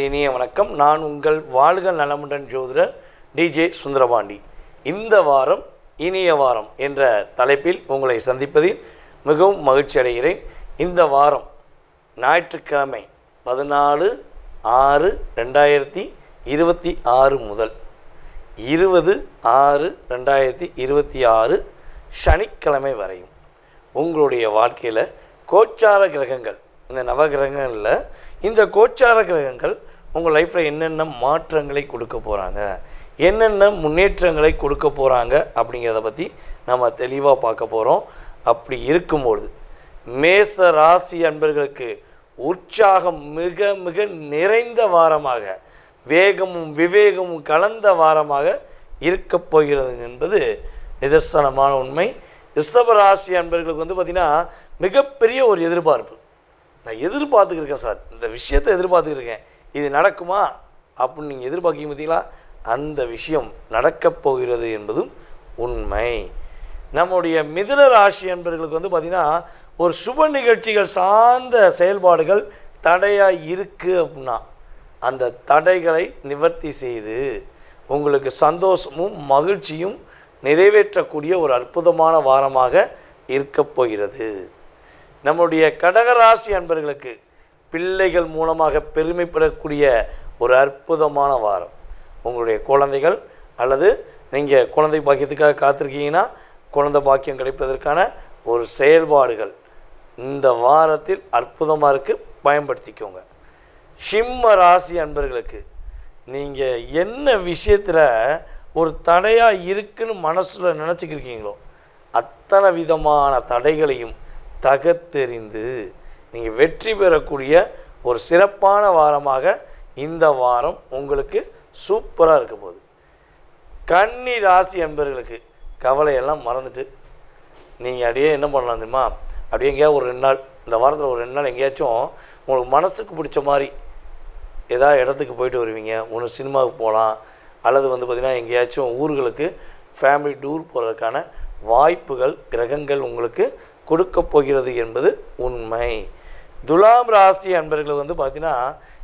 இனிய வணக்கம். நான் உங்கள் வாழ்க நலமுடன் ஜோதிடர் டிஜே சுந்தரபாண்டி. இந்த வாரம் இனிய வாரம் என்ற தலைப்பில் உங்களை சந்திப்பதில் மிகவும் மகிழ்ச்சி அடைகிறேன். இந்த வாரம் ஞாயிற்றுக்கிழமை 14/6/2026 முதல் 20/6/2026 சனிக்கிழமை வரையும் உங்களுடைய வாழ்க்கையில் கோச்சார கிரகங்கள், இந்த நவகிரகங்களில் இந்த கோச்சார கிரகங்கள் உங்கள் லைஃப்பில் என்னென்ன மாற்றங்களை கொடுக்க போகிறாங்க, என்னென்ன முன்னேற்றங்களை கொடுக்க போகிறாங்க அப்படிங்கிறத பற்றி நம்ம தெளிவாக பார்க்க போகிறோம். அப்படி இருக்கும்பொழுது மேச ராசி அன்பர்களுக்கு உற்சாகம் மிக மிக நிறைந்த வாரமாக, வேகமும் விவேகமும் கலந்த வாரமாக இருக்கப் போகிறது என்பது நிதர்சனமான உண்மை. ரிஷபராசி அன்பர்களுக்கு பார்த்திங்கன்னா மிகப்பெரிய ஒரு எதிர்பார்ப்பு. நான் எதிர்பார்த்துக்கிருக்கேன் சார், இந்த விஷயத்தை எதிர்பார்த்துக்கிருக்கேன், இது நடக்குமா அப்படின்னு நீங்கள் எதிர்பார்க்க பார்த்தீங்களா, அந்த விஷயம் நடக்கப் போகிறது என்பதும் உண்மை. நம்முடைய மிதுன ராசி அன்பர்களுக்கு பார்த்திங்கன்னா ஒரு சுப நிகழ்ச்சிகள் சார்ந்த செயல்பாடுகள் தடையாக இருக்குது அப்படின்னா அந்த தடைகளை நிவர்த்தி செய்து உங்களுக்கு சந்தோஷமும் மகிழ்ச்சியும் நிறைவேற்றக்கூடிய ஒரு அற்புதமான வாரமாக இருக்கப் போகிறது. நம்முடைய கடகராசி அன்பர்களுக்கு பிள்ளைகள் மூலமாக பெருமைப்படக்கூடிய ஒரு அற்புதமான வாரம். உங்களுடைய குழந்தைகள் அல்லது நீங்கள் குழந்தை பாக்கியத்துக்காக காத்திருக்கீங்கன்னா குழந்தை பாக்கியம் கிடைப்பதற்கான ஒரு செயல்பாடுகள் இந்த வாரத்தில் அற்புதமாக இருக்குது, பயன்படுத்திக்கோங்க. சிம்ம ராசி அன்பர்களுக்கு நீங்கள் என்ன விஷயத்தில் ஒரு தடையாக இருக்குன்னு மனசில் நினச்சிக்கிருக்கீங்களோ அத்தனை விதமான தடைகளையும் தகர்த்தெறிந்து நீங்கள் வெற்றி பெறக்கூடிய ஒரு சிறப்பான வாரமாக இந்த வாரம் உங்களுக்கு சூப்பராக இருக்க போகுது. கன்னி ராசி அன்பர்களுக்கு கவலையெல்லாம் மறந்துட்டு நீங்கள் அப்படியே என்ன பண்ணலாம் தெரியுமா, அப்படியே எங்கேயாவது ஒரு 2 நாள், இந்த வாரத்தில் ஒரு 2 நாள் எங்கேயாச்சும் உங்களுக்கு மனசுக்கு பிடிச்ச மாதிரி ஏதாவது இடத்துக்கு போயிட்டு வருவீங்க. ஒன்று சினிமாவுக்கு போகலாம், அல்லது பார்த்திங்கன்னா எங்கேயாச்சும் ஊர்களுக்கு ஃபேமிலி டூர் போகிறதுக்கான வாய்ப்புகள் கிரகங்கள் உங்களுக்கு கொடுக்க போகிறது என்பது உண்மை. துலாம் ராசி அன்பர்களுக்கு பார்த்திங்கன்னா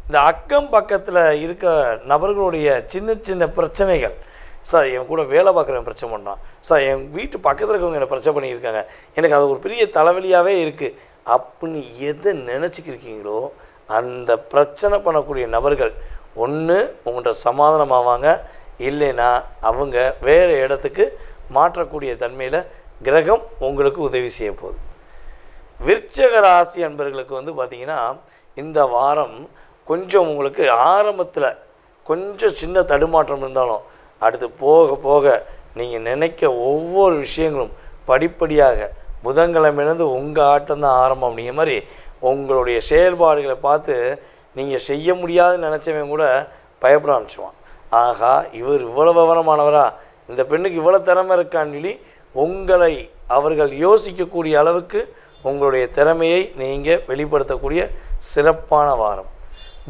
இந்த அக்கம் பக்கத்தில் இருக்க நபர்களுடைய சின்ன சின்ன பிரச்சனைகள், சார் என் கூட வேலை பார்க்குறவங்க பிரச்சனை பண்ணுறான், சார் என் வீட்டு பக்கத்தில் இருக்கவங்க என்னை பிரச்சனை பண்ணியிருக்காங்க, எனக்கு அது ஒரு பெரிய தலைவலியாகவே இருக்குது அப்படின்னு எதை நினச்சிக்கிருக்கீங்களோ அந்த பிரச்சனை பண்ணக்கூடிய நபர்கள் ஒன்று உங்கள்கிட்ட சமாதானமாவாங்க, இல்லைன்னா அவங்க வேறு இடத்துக்கு மாற்றக்கூடிய தன்மையில் கிரகம் உங்களுக்கு உதவி செய்ய போகுது. விருச்சிக ராசி அன்பர்களுக்கு பார்த்திங்கன்னா இந்த வாரம் கொஞ்சம் உங்களுக்கு ஆரம்பத்தில் கொஞ்சம் சின்ன தடுமாற்றம் இருந்தாலும் அடுத்து போக போக நீங்கள் நினைக்க ஒவ்வொரு விஷயங்களும் படிப்படியாக புதன்கிழமையிலேருந்து உங்கள் ஆட்டம்தான் ஆரம்பம் அப்படிங்கிற மாதிரி உங்களுடைய செயல்பாடுகளை பார்த்து நீங்கள் செய்ய முடியாதுன்னு நினச்சவன் கூட பயப்பட ஆரம்பிச்சுவான். ஆகா, இவர் இவ்வளோ விவரமானவரா, இந்த பெண்ணுக்கு இவ்வளோ திறமை இருக்கான்னு சொல்லி உங்களை அவர்கள் யோசிக்கக்கூடிய அளவுக்கு உங்களுடைய திறமையை நீங்கள் வெளிப்படுத்தக்கூடிய சிறப்பான வாரம்.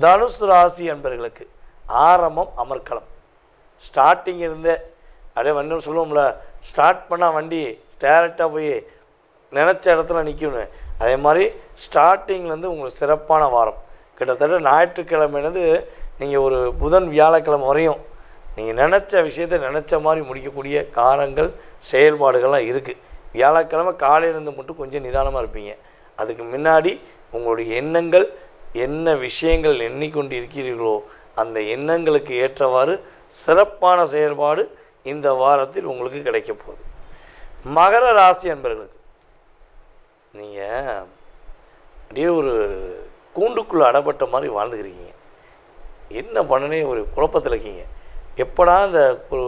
தனுசு ராசி அன்பர்களுக்கு ஆரம்பம் அமர்க்களம். ஸ்டார்டிங் இருந்தே அப்படியே வண்டி சொல்லுவோம்ல, ஸ்டார்ட் பண்ணால் வண்டி டேரெக்டாக போய் நினச்ச இடத்துல நிற்கணும். அதே மாதிரி ஸ்டார்டிங்லேருந்து உங்களுக்கு சிறப்பான வாரம். கிட்டத்தட்ட ஞாயிற்றுக்கிழமையிலேருந்து நீங்கள் ஒரு புதன் வியாழக்கிழமை வரையும் நீங்கள் நினச்ச விஷயத்தை நினச்ச மாதிரி முடிக்கக்கூடிய காரங்கள் செயல்பாடுகள்லாம் இருக்குது. வியாழக்கிழமை காலையிலேருந்து மட்டும் கொஞ்சம் நிதானமாக இருப்பீங்க. அதுக்கு முன்னாடி உங்களுடைய எண்ணங்கள் என்ன விஷயங்கள் எண்ணிக்கொண்டு இருக்கிறீர்களோ அந்த எண்ணங்களுக்கு ஏற்றவாறு சிறப்பான செயல்பாடு இந்த வாரத்தில் உங்களுக்கு கிடைக்க போகுது. மகர ராசி அன்பர்களுக்கு நீங்கள் அப்படியே ஒரு கூண்டுக்குள்ளே அடப்பட்ட மாதிரி வாழ்ந்துக்கிறீங்க. என்ன பண்ணனே ஒரு குழப்பத்தில் இருக்கீங்க. எப்படா இந்த ஒரு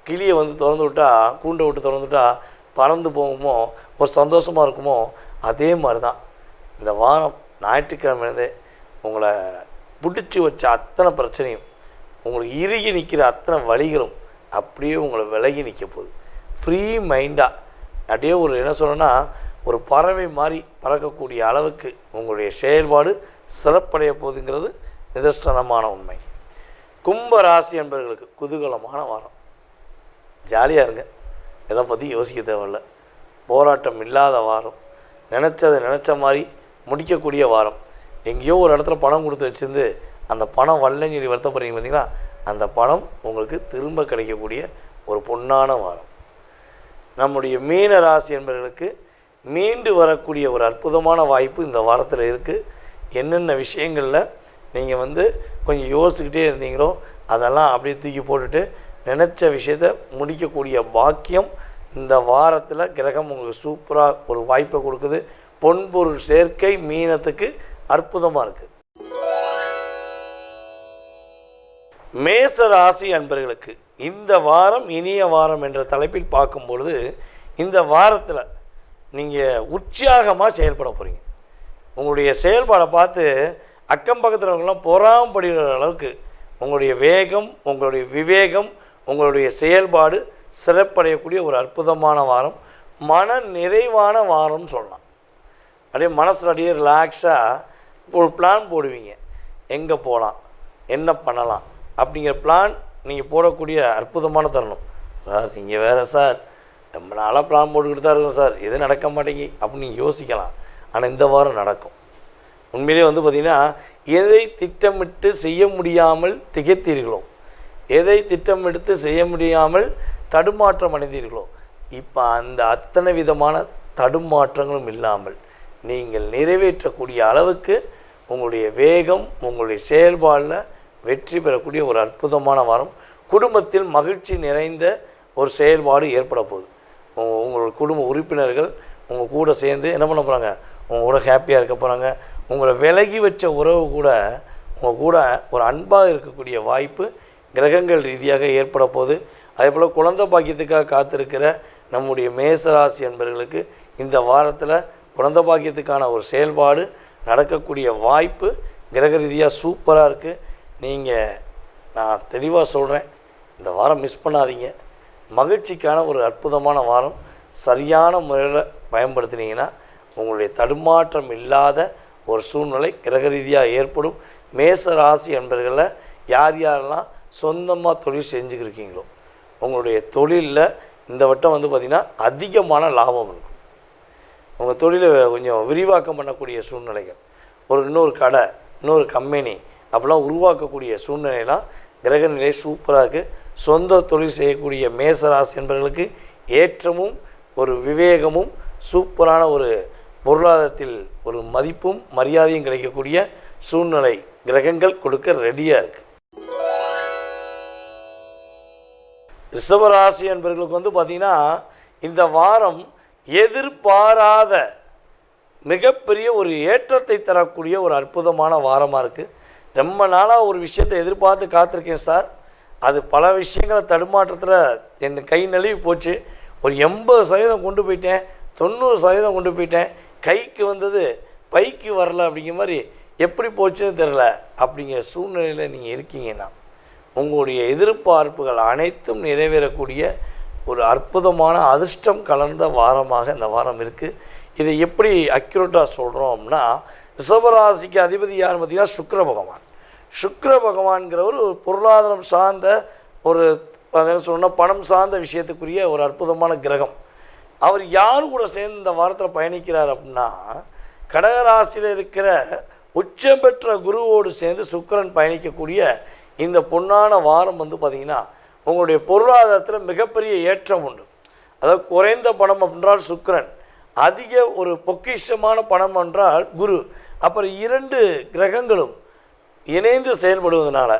கிளியை திறந்து விட்டால், கூண்டை விட்டு திறந்து விட்டால் பறந்து போகுமோ, ஒரு சந்தோஷமாக இருக்குமோ, அதே மாதிரி தான் இந்த வாரம் ஞாயிற்றுக்கிழமையிலேருந்தே உங்களை பிடிச்சி வச்ச அத்தனை பிரச்சனையும், உங்களுக்கு இறுகி நிற்கிற அத்தனை வழிகளும் அப்படியே உங்களை விலகி நிற்க போகுது. ஃப்ரீ மைண்டாக அப்படியே ஒரு என்ன சொல்லணும்னா ஒரு பறவை மாதிரி பறக்கக்கூடிய அளவுக்கு உங்களுடைய செயல்பாடு சிறப்படைய போகுதுங்கிறது நிதர்சனமான உண்மை. கும்ப ராசி என்பவர்களுக்கு குதூகலமான வாரம். ஜாலியாக இருங்க, எதை பற்றி யோசிக்க தேவையில்லை. போராட்டம் இல்லாத வாரம், நினச்சதை நினச்ச மாதிரி முடிக்கக்கூடிய வாரம். எங்கேயோ ஒரு இடத்துல பணம் கொடுத்து வச்சுருந்து அந்த பணம் வரலன்னு சொல்லி வருத்தப்படுறீங்க பார்த்தீங்களா, அந்த பணம் உங்களுக்கு திரும்ப கிடைக்கக்கூடிய ஒரு பொன்னான வாரம். நம்முடைய மீன ராசி என்பவர்களுக்கு மீண்டு வரக்கூடிய ஒரு அற்புதமான வாய்ப்பு இந்த வாரத்தில் இருக்குது. என்னென்ன விஷயங்களில் நீங்கள் கொஞ்சம் யோசிச்சுக்கிட்டே இருந்தீங்களோ அதெல்லாம் அப்படியே தூக்கி போட்டுட்டு நினச்ச விஷயத்தை முடிக்கக்கூடிய பாக்கியம் இந்த வாரத்தில் கிரகம் உங்களுக்கு சூப்பராக ஒரு வாய்ப்பை கொடுக்குது. பொன்பொருள் சேர்க்கை மீனத்துக்கு அற்புதமாக இருக்குது. மேச ராசி அன்பர்களுக்கு இந்த வாரம் இனிய வாரம் என்ற தலைப்பில் பார்க்கும் பொழுது, இந்த வாரத்தில் நீங்கள் உற்சாகமாக செயல்பட போகிறீங்க. உங்களுடைய செயல்பாடை பார்த்து அக்கம் பக்கத்துலவங்களாம் பொறாமப்படுகிற அளவுக்கு உங்களுடைய வேகம், உங்களுடைய விவேகம், உங்களுடைய செயல்பாடு சிறப்படையக்கூடிய ஒரு அற்புதமான வாரம், மன நிறைவான வாரம்னு சொல்லலாம். அப்படியே மனசில் அப்படியே ரிலாக்ஸாக ஒரு பிளான் போடுவீங்க. எங்கே போகலாம், என்ன பண்ணலாம் அப்படிங்கிற பிளான் நீங்கள் போடக்கூடிய அற்புதமான தருணம். சார் நீங்கள் வேறு சார், ரொம்ப நாளாக பிளான் போட்டுக்கிட்டு தான் இருக்கும் சார், எது நடக்க மாட்டேங்கி அப்படின்னு நீங்கள் யோசிக்கலாம். ஆனால் இந்த வாரம் நடக்கும். உண்மையிலே பார்த்திங்கன்னா, எதை திட்டமிட்டு செய்ய முடியாமல் திகைத்தீர்களோ, எதை திட்டமிட்டு செய்ய முடியாமல் தடுமாற்றம் அடைந்தீர்களோ, இப்போ அந்த அத்தனை விதமான தடுமாற்றங்களும் இல்லாமல் நீங்கள் நிறைவேற்றக்கூடிய அளவுக்கு உங்களுடைய வேகம், உங்களுடைய செயல்பாடில் வெற்றி பெறக்கூடிய ஒரு அற்புதமான வாரம். குடும்பத்தில் மகிழ்ச்சி நிறைந்த ஒரு செயல்பாடு ஏற்பட போகுது. உங்களோட குடும்ப உறுப்பினர்கள் உங்கள் கூட சேர்ந்து என்ன பண்ண போகிறாங்க, உங்கள் கூட ஹாப்பியாக இருக்க போகிறாங்க. உங்களை விலகி வச்ச உறவு கூட உங்கள் கூட ஒரு அன்பாக இருக்கக்கூடிய வாய்ப்பு கிரகங்கள் ரீதியாக ஏற்பட போகுது. அதே போல் குழந்தை பாக்கியத்துக்காக காத்திருக்கிற நம்முடைய மேசராசி என்பவர்களுக்கு இந்த வாரத்தில் குழந்தை பாக்கியத்துக்கான ஒரு செயல்பாடு நடக்கக்கூடிய வாய்ப்பு கிரக ரீதியாக சூப்பராக இருக்குது. நான் தெளிவாக சொல்கிறேன், இந்த வாரம் மிஸ் பண்ணாதீங்க. மகிழ்ச்சிக்கான ஒரு அற்புதமான வாரம். சரியான முறையில் பயன்படுத்தினீங்கன்னா உங்களுடைய தடுமாற்றம் இல்லாத ஒரு சூழ்நிலை கிரக ரீதியாக ஏற்படும். மேச ராசி என்பர்களில் யார் யாரெல்லாம் சொந்தமாக தொழில் செஞ்சுக்கிருக்கீங்களோ, உங்களுடைய தொழிலில் இந்த வட்டம் பார்த்திங்கன்னா அதிகமான லாபம் இருக்கும். உங்கள் தொழிலை கொஞ்சம் விரிவாக்கம் பண்ணக்கூடிய சூழ்நிலைகள், இன்னொரு கடை, இன்னொரு கம்பெனி அப்படிலாம் உருவாக்கக்கூடிய சூழ்நிலையெல்லாம் கிரக நிலை சூப்பராக இருக்குது. சொந்த தொழில் செய்யக்கூடிய மேசராசி என்பவர்களுக்கு ஏற்றமும் ஒரு விவேகமும் சூப்பரான ஒரு பொருளாதாரத்தில் ஒரு மதிப்பும் மரியாதையும் கிடைக்கக்கூடிய சூழ்நிலை கிரகங்கள் கொடுக்க ரெடியாக இருக்குது. ரிஷபராசி என்பவர்களுக்கு பார்த்திங்கன்னா, இந்த வாரம் எதிர்பாராத மிகப்பெரிய ஒரு ஏற்றத்தை தரக்கூடிய ஒரு அற்புதமான வாரமாக இருக்குது. ரொம்ப நாளாக ஒரு விஷயத்தை எதிர்பார்த்து காத்திருக்கேன் சார், அது பல விஷயங்களை தடுமாற்றத்தில் என் கை நழுவி போச்சு, ஒரு 80% கொண்டு போயிட்டேன், 90% கொண்டு போயிட்டேன், கைக்கு வந்தது பைக்கு வரல அப்படிங்கிற மாதிரி எப்படி போச்சுன்னு தெரில அப்படிங்கிற சூழ்நிலையில் நீங்கள் இருக்கீங்கன்னா உங்களுடைய எதிர்பார்ப்புகள் அனைத்தும் நிறைவேறக்கூடிய ஒரு அற்புதமான அதிர்ஷ்டம் கலந்த வாரமாக இந்த வாரம் இருக்குது. இதை எப்படி அக்யூரேட்டாக சொல்கிறோம் அப்படின்னா, ரிஷபராசிக்கு அதிபதி யார் பார்த்திங்கன்னா சுக்கிர பகவான். சுக்கிர பகவான்கிறவர் ஒரு பொருளாதாரம் சார்ந்த ஒரு சொன்னால் பணம் சார்ந்த விஷயத்துக்குரிய ஒரு அற்புதமான கிரகம். அவர் யார் கூட சேர்ந்து இந்த வாரத்தில் பயணிக்கிறார் அப்படின்னா, கடகராசியில் இருக்கிற உச்சம் பெற்ற குருவோடு சேர்ந்து சுக்கிரன் பயணிக்கக்கூடிய இந்த பொன்னான வாரம் பார்த்திங்கன்னா உங்களுடைய பொருளாதாரத்தில் மிகப்பெரிய ஏற்றம் உண்டு. அதாவது குறைந்த பணம் என்றால் சுக்கிரன், அதிக ஒரு பொக்கிஷமான பணம் என்றால் குரு. அப்புறம் 2 கிரகங்களும் இணைந்து செயல்படுவதனால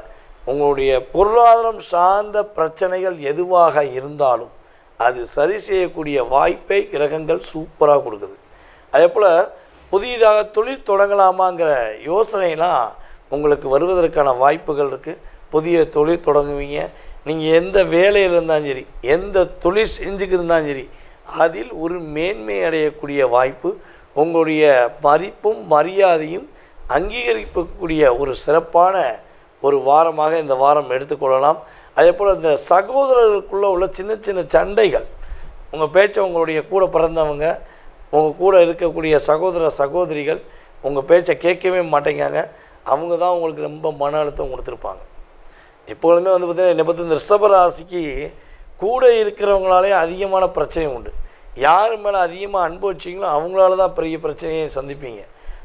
உங்களுடைய பொருளாதாரம் சார்ந்த பிரச்சனைகள் எதுவாக இருந்தாலும் அது சரி செய்யக்கூடிய வாய்ப்பை கிரகங்கள் சூப்பராக கொடுக்குது. அதே போல் புதிதாக தொழில் தொடங்கலாமாங்கிற யோசனைலாம் உங்களுக்கு வருவதற்கான வாய்ப்புகள் இருக்குது. புதிய தொழில் தொடங்குவீங்க. நீங்கள் எந்த வேலையில் இருந்தாலும் சரி, எந்த தொழில் செஞ்சுக்கு இருந்தாலும் சரி, அதில் ஒரு மேன்மை அடையக்கூடிய வாய்ப்பு, உங்களுடைய மதிப்பும் மரியாதையும் அங்கீகரிக்கக்கூடிய ஒரு சிறப்பான ஒரு வாரமாக இந்த வாரம் எடுத்துக்கொள்ளலாம். அதே போல் இந்த சகோதரர்களுக்குள்ளே உள்ள சின்ன சின்ன சண்டைகள், உங்கள் பேச்சை உங்களுடைய கூட பிறந்தவங்க, உங்கள் கூட இருக்கக்கூடிய சகோதர சகோதரிகள் உங்கள் பேச்சை கேட்கவே மாட்டேங்காங்க. அவங்க தான் உங்களுக்கு ரொம்ப மன அழுத்தம் கொடுத்துருப்பாங்க. எப்பொழுதுமே பார்த்திங்கன்னா என்னை பற்றி இந்த ரிஷபராசிக்கு கூட இருக்கிறவங்களாலே அதிகமான பிரச்சனை உண்டு. யார் மேலே அதிகமாக அன்பு வச்சிங்களோ அவங்களால தான் பெரிய பிரச்சனையை சந்திப்பீங்க.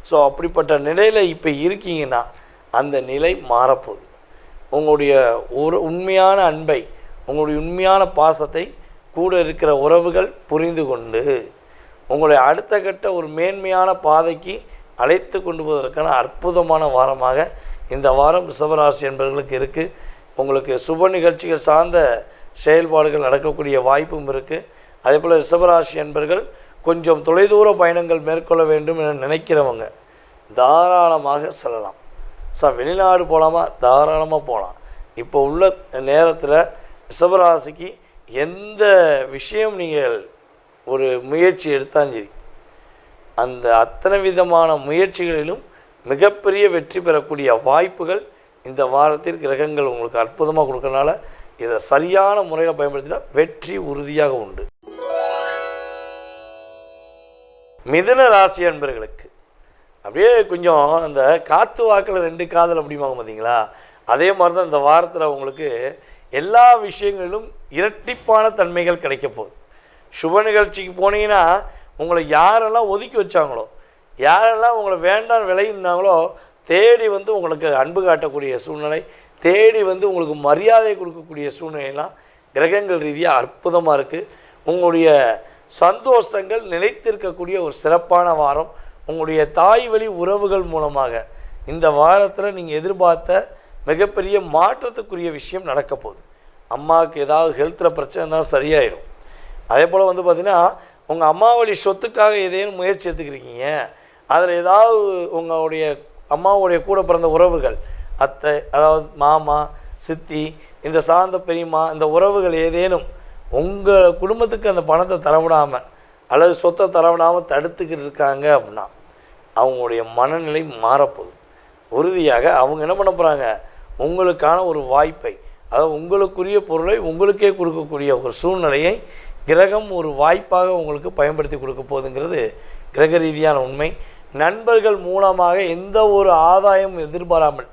ஸோ அப்படிப்பட்ட நிலையில் இப்போ இருக்கீங்கன்னா அந்த நிலை மாறப்போகுது. உங்களுடைய உண்மையான அன்பை, உங்களுடைய உண்மையான பாசத்தை கூட இருக்கிற உறவுகள் புரிந்து கொண்டு உங்களை அடுத்த கட்ட ஒரு மேன்மையான பாதைக்கு அழைத்து கொண்டு போவதற்கான அற்புதமான வாரமாக இந்த வாரம் ரிஷபராசி என்பவர்களுக்கு இருக்குது. உங்களுக்கு சுப நிகழ்ச்சிகள் சார்ந்த செயல்பாடுகள் நடக்கக்கூடிய வாய்ப்பும் இருக்குது. அதே போல் ரிஷபராசி என்பவர்கள் கொஞ்சம் தொலைதூர பயணங்கள் மேற்கொள்ள வேண்டும் என நினைக்கிறவங்க தாராளமாக செல்லலாம். வெளிநாடு போகலாமா? தாராளமாக போகலாம். இப்போ உள்ள நேரத்தில் ரிஷபராசிக்கு எந்த விஷயம் நீங்கள் ஒரு முயற்சி எடுத்தாலும் சரி, அந்த அத்தனை விதமான முயற்சிகளிலும் மிகப்பெரிய வெற்றி பெறக்கூடிய வாய்ப்புகள் இந்த வாரத்தில் கிரகங்கள் உங்களுக்கு அற்புதமாக கொடுக்கறனால இதை சரியான முறையில் பயன்படுத்தினா வெற்றி உறுதியாக உண்டு. மிதுன ராசி அன்பர்களுக்கு அப்படியே கொஞ்சம் அந்த காற்று வாக்கில் 2 காதல் அப்படிம்பாங்க பார்த்தீங்களா, அதே மாதிரி தான் இந்த வாரத்தில் உங்களுக்கு எல்லா விஷயங்களிலும் இரட்டிப்பான தன்மைகள் கிடைக்க போகுது. சுப நிகழ்ச்சிக்கு போனீங்கன்னா உங்களை யாரெல்லாம் ஒதுக்கி வச்சாங்களோ, யாரெல்லாம் உங்களை வேண்டாம் விளையினாங்களோ தேடி வந்து உங்களுக்கு அன்பு காட்டக்கூடிய சூழ்நிலை, தேடி வந்து உங்களுக்கு மரியாதை கொடுக்கக்கூடிய சூழ்நிலையெல்லாம் கிரகங்கள் ரீதியாக அற்புதமாக இருக்குது. உங்களுடைய சந்தோஷங்கள் நிலைத்திருக்கக்கூடிய ஒரு சிறப்பான வாரம். உங்களுடைய தாய் வழி உறவுகள் மூலமாக இந்த வாரத்தில் நீங்கள் எதிர்பார்த்த மிகப்பெரிய மாற்றத்துக்குரிய விஷயம் நடக்க போகுது. அம்மாவுக்கு ஏதாவது ஹெல்த்தில் பிரச்சனை இருந்தாலும் சரியாயிடும். அதே போல் வந்து பார்த்திங்கன்னா உங்கள் அம்மா வழி சொத்துக்காக ஏதேனும் முயற்சி எடுத்துக்கிறீங்க, அதில் ஏதாவது உங்களுடைய அம்மாவுடைய கூட பிறந்த உறவுகள், அத்தை, அதாவது மாமா, சித்தி, இந்த சார்ந்த பெரியம்மா, இந்த உறவுகள் ஏதேனும் உங்கள் குடும்பத்துக்கு அந்த பணத்தை தரவிடாமல் அல்லது சொத்தை தரவிடாமல் தடுத்துக்கிட்டு இருக்காங்க அப்படின்னா அவங்களுடைய மனநிலை மாறப்போகுது. உறுதியாக அவங்க என்ன பண்ண போகிறாங்க, உங்களுக்கான ஒரு வாய்ப்பை, அதாவது உங்களுக்குரிய பொருளை உங்களுக்கே கொடுக்கக்கூடிய ஒரு சூழ்நிலையை கிரகம் ஒரு வாய்ப்பாக உங்களுக்கு பயன்படுத்தி கொடுக்க போகுதுங்கிறது கிரக ரீதியான உண்மை. நண்பர்கள் மூலமாக எந்த ஒரு ஆதாயமும் எதிர்பாராமல்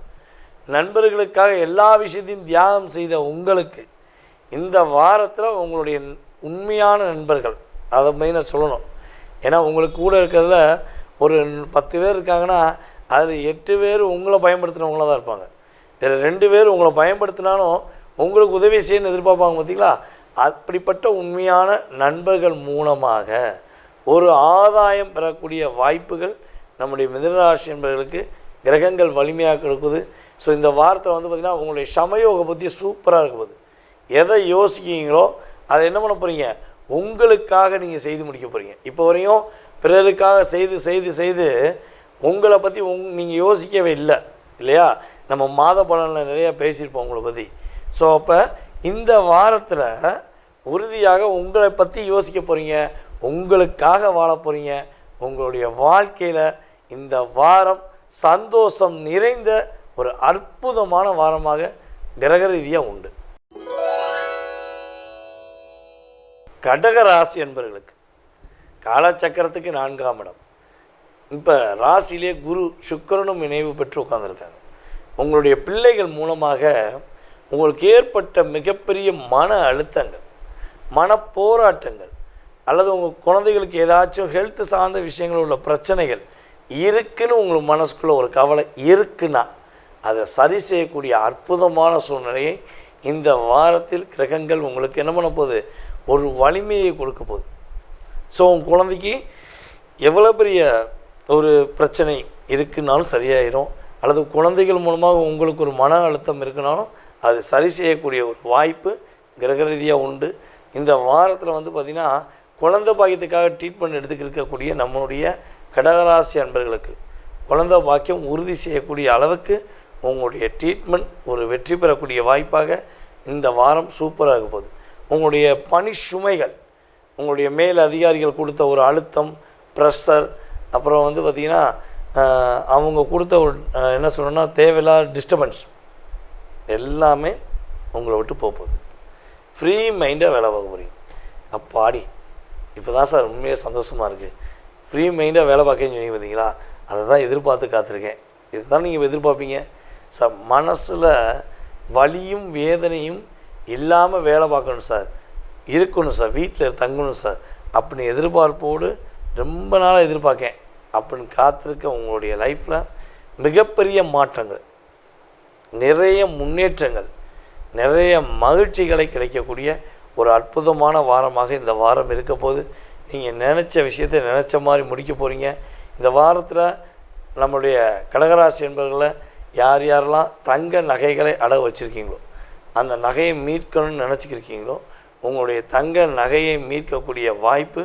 நண்பர்களுக்காக எல்லா விஷயத்தையும் தியாகம் செய்த உங்களுக்கு இந்த வாரத்தில் உங்களுடைய உண்மையான நண்பர்கள், அதை மெயினாக சொல்லணும். ஏன்னா உங்களுக்கு கூட இருக்கிறதுல ஒரு 10 பேர் இருக்காங்கன்னா அதில் 8 பேர் உங்களை பயன்படுத்தினவங்களாக தான் இருப்பாங்க. இதில் 2 பேர் உங்களை பயன்படுத்தினாலும் உங்களுக்கு உதவி செய்யணும்னு எதிர்பார்ப்பாங்க பார்த்தீங்களா. அப்படிப்பட்ட உண்மையான நண்பர்கள் மூலமாக ஒரு ஆதாயம் பெறக்கூடிய வாய்ப்புகள் நம்முடைய மிதுனராசி என்பவர்களுக்கு கிரகங்கள் வலிமையாக கொடுக்குது. ஸோ இந்த வாரத்தில் வந்து பார்த்திங்கன்னா உங்களுடைய சமயோக பற்றி சூப்பராக இருக்கும்போது எதை யோசிக்கிறீங்களோ அதை என்ன பண்ண போகிறீங்க, உங்களுக்காக நீங்கள் செய்து முடிக்க போகிறீங்க. இப்போ வரையும் பிறருக்காக செய்து செய்து செய்து உங்களை பற்றி நீங்கள் யோசிக்கவே இல்லை இல்லையா. நம்ம மாத பலனில் நிறையா பேசியிருப்போம் உங்களை பற்றி. ஸோ அப்போ இந்த வாரத்தில் உறுதியாக உங்களை பற்றி யோசிக்க போகிறீங்க, உங்களுக்காக வாழ போகிறீங்க. உங்களுடைய வாழ்க்கையில் இந்த வாரம் சந்தோஷம் நிறைந்த ஒரு அற்புதமான வாரமாக கிரக ரீதியாக உண்டு. கடக ராசி என்பவர்களுக்கு காலச்சக்கரத்துக்கு 4ஆம் இடம். இப்போ ராசியிலே குரு சுக்கிரனும் இணைவு பெற்று உட்கார்ந்துருக்காங்க. உங்களுடைய பிள்ளைகள் மூலமாக உங்களுக்கு ஏற்பட்ட மிகப்பெரிய மன அழுத்தங்கள், மன போராட்டங்கள், அல்லது உங்கள் குழந்தைகளுக்கு ஏதாச்சும் ஹெல்த் சார்ந்த விஷயங்கள் உள்ள பிரச்சனைகள் இருக்குன்னு உங்களுக்கு மனசுக்குள்ளே ஒரு கவலை இருக்குன்னா அதை சரி செய்யக்கூடிய அற்புதமான சூழ்நிலையை இந்த வாரத்தில் கிரகங்கள் உங்களுக்கு என்ன பண்ண போகுது, ஒரு வலிமையை கொடுக்க போகுது. ஸோ உங்கள் குழந்தைக்கு எவ்வளோ பெரிய ஒரு பிரச்சனை இருக்குன்னாலும் சரியாயிடும், அல்லது குழந்தைகள் மூலமாக உங்களுக்கு ஒரு மன அழுத்தம் இருக்குனாலும் அது சரி செய்யக்கூடிய ஒரு வாய்ப்பு கிரக ரீதியாக உண்டு. இந்த வாரத்தில் வந்து பார்த்திங்கன்னா குழந்தை பாக்கியத்துக்காக ட்ரீட்மெண்ட் எடுத்துக்கிருக்கக்கூடிய நம்மளுடைய கடகராசி அன்பர்களுக்கு குழந்தை பாக்கியம் உறுதி செய்யக்கூடிய அளவுக்கு உங்களுடைய ட்ரீட்மெண்ட் ஒரு வெற்றி பெறக்கூடிய வாய்ப்பாக இந்த வாரம் சூப்பராக போகுது. உங்களுடைய பணி சுமைகள், உங்களுடைய மேல் அதிகாரிகள் கொடுத்த ஒரு அழுத்தம், ப்ரெஷர், அப்புறம் வந்து பார்த்திங்கன்னா அவங்க கொடுத்த ஒரு என்ன சொல்லணும்னா தேவையில்லாத டிஸ்டர்பன்ஸ் எல்லாமே உங்களை விட்டு போகுது. ஃப்ரீ மைண்டாக வேலை பார்க்க போகிறீங்க. அப்பாடி இப்போ தான் சார் உண்மையாக சந்தோஷமாக இருக்குது. ஃப்ரீ மைண்டாக வேலை பார்க்கன்னு சொல்லி பார்த்தீங்களா, அதை தான் எதிர்பார்த்து காத்திருக்கேன். இது தான் நீங்கள் எதிர்பார்ப்பீங்க சார். மனசில் வலியும் வேதனையும் இல்லாமல் வேலை பார்க்கணும் சார், இருக்கணும் சார், வீட்டில் தங்கணும் சார் அப்படின்னு எதிர்பார்ப்போடு ரொம்ப நாளாக எதிர்பார்க்கேன் அப்படின்னு காத்திருக்க உங்களுடைய லைஃப்பில் மிகப்பெரிய மாற்றங்கள் நிறைய முன்னேற்றங்கள், நிறைய மகிழ்ச்சிகளை கிடைக்கக்கூடிய ஒரு அற்புதமான வாரமாக இந்த வாரம் இருக்க போது. நீங்கள் நினச்ச விஷயத்தை நினச்ச மாதிரி முடிக்க போகிறீங்க. இந்த வாரத்தில் நம்முடைய கடகராசி என்பவர்களை யார் யாரெல்லாம் தங்க நகைகளை அடகு வச்சுருக்கீங்களோ, அந்த நகையை மீட்கணும்னு நினச்சிக்கிருக்கீங்களோ, உங்களுடைய தங்க நகையை மீட்கக்கூடிய வாய்ப்பு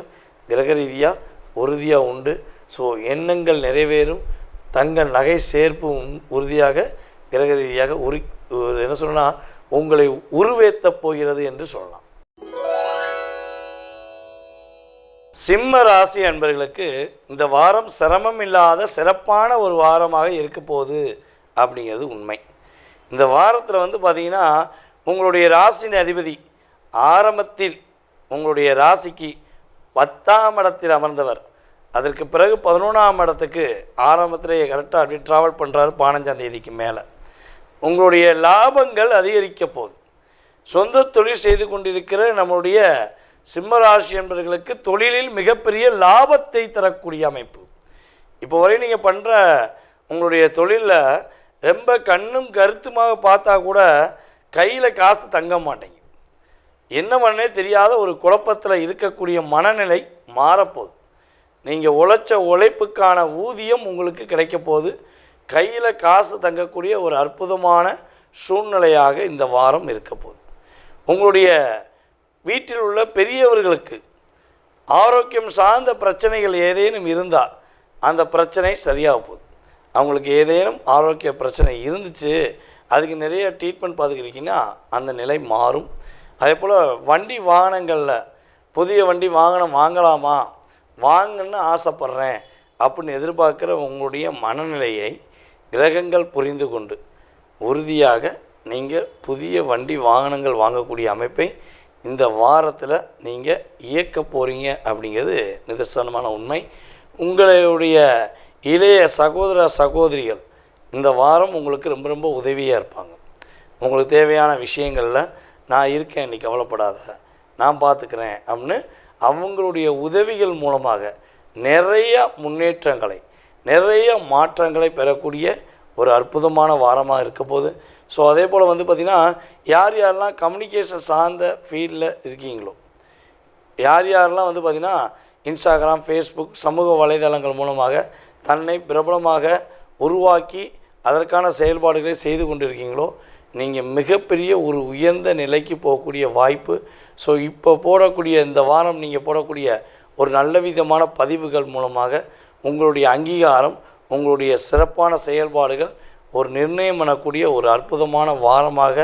கிரக ரீதியாக உறுதியாக உண்டு. ஸோ எண்ணங்கள் நிறைவேறும், தங்க நகை சேர்ப்பு உறுதியாக கிரக ரீதியாக என்ன சொல்லணும்னா உங்களை உருவேற்றப் போகிறது என்று சொல்லலாம். சிம்ம ராசி அன்பர்களுக்கு இந்த வாரம் சிரமம் இல்லாத சிறப்பான ஒரு வாரமாக இருக்க போகுது அப்படிங்கிறது உண்மை. இந்த வாரத்தில் பார்த்திங்கன்னா உங்களுடைய ராசியின் அதிபதி ஆரம்பத்தில் உங்களுடைய ராசிக்கு 10ஆம் இடத்தில் அமர்ந்தவர், அதற்கு பிறகு 11ஆம் இடத்துக்கு ஆரம்பத்திலேயே கரெக்டாக அப்படி ட்ராவல் பண்ணுறாரு. 15ஆம் தேதிக்கு மேலே உங்களுடைய லாபங்கள் அதிகரிக்க போகுது. சொந்த தொழில் செய்து கொண்டிருக்கிற நம்முடைய சிம்மராசி என்பவர்களுக்கு தொழிலில் மிகப்பெரிய லாபத்தை தரக்கூடிய அமைப்பு. இப்போ வரை நீங்கள் பண்ணுற உங்களுடைய தொழிலில் ரொம்ப கண்ணும் கருத்துமாக பார்த்தா கூட கையில் காசு தங்க மாட்டேங்க. என்ன பண்ணே தெரியாத ஒரு குழப்பத்தில் இருக்கக்கூடிய மனநிலை மாறப்போகுது. நீங்கள் உழைச்ச உழைப்புக்கான ஊதியம் உங்களுக்கு கிடைக்க போகுது. கையில் காசு தங்கக்கூடிய ஒரு அற்புதமான சூழ்நிலையாக இந்த வாரம் இருக்க போகுது. உங்களுடைய வீட்டில் உள்ள பெரியவர்களுக்கு ஆரோக்கியம் சார்ந்த பிரச்சனைகள் ஏதேனும் இருந்தால் அந்த பிரச்சனை சரியாக போகுது. அவங்களுக்கு ஏதேனும் ஆரோக்கிய பிரச்சனை இருந்துச்சு, அதுக்கு நிறைய ட்ரீட்மெண்ட் பார்த்துக்கிட்டிங்கன்னா அந்த நிலை மாறும். அதே போல் வண்டி வாகனங்களில் புதிய வண்டி வாகனம் வாங்கலாமா, வாங்கன்னு ஆசைப்பட்றேன் அப்படின்னு எதிர்பார்க்குற உங்களுடைய மனநிலையை கிரகங்கள் புரிந்து கொண்டு உறுதியாக நீங்கள் புதிய வண்டி வாகனங்கள் வாங்கக்கூடிய அமைப்பை இந்த வாரத்தில் நீங்கள் இயக்க போகிறீங்க அப்படிங்கிறது நிதர்சனமான உண்மை. உங்களுடைய இளைய சகோதர சகோதரிகள் இந்த வாரம் உங்களுக்கு ரொம்ப ரொம்ப உதவியாக இருப்பாங்க. உங்களுக்கு தேவையான விஷயங்களில் நான் இருக்கேன், நீ கவலைப்படாத, நான் பார்த்துக்கிறேன் அப்படின்னு அவங்களுடைய உதவிகள் மூலமாக நிறைய முன்னேற்றங்களை, நிறைய மாற்றங்களை பெறக்கூடிய ஒரு அற்புதமான வாரமாக இருக்க போது. ஸோ அதே போல் பார்த்திங்கன்னா யார் யாரெல்லாம் கம்யூனிகேஷன் சார்ந்த ஃபீல்டில் இருக்கீங்களோ, யார் யாரெல்லாம் பார்த்திங்கன்னா இன்ஸ்டாகிராம், ஃபேஸ்புக் சமூக வலைதளங்கள் மூலமாக தன்னை பிரபலமாக உருவாக்கி அதற்கான செயல்பாடுகளை செய்து கொண்டிருக்கீங்களோ, நீங்கள் மிகப்பெரிய ஒரு உயர்ந்த நிலைக்கு போகக்கூடிய வாய்ப்பு. ஸோ இப்போ போடக்கூடிய இந்த வாரம் நீங்கள் போடக்கூடிய ஒரு நல்ல விதமான பதிவுகள் மூலமாக உங்களுடைய அங்கீகாரம், உங்களுடைய சிறப்பான செயல்பாடுகள் ஒரு நிர்ணயம் பண்ணக்கூடிய ஒரு அற்புதமான வாரமாக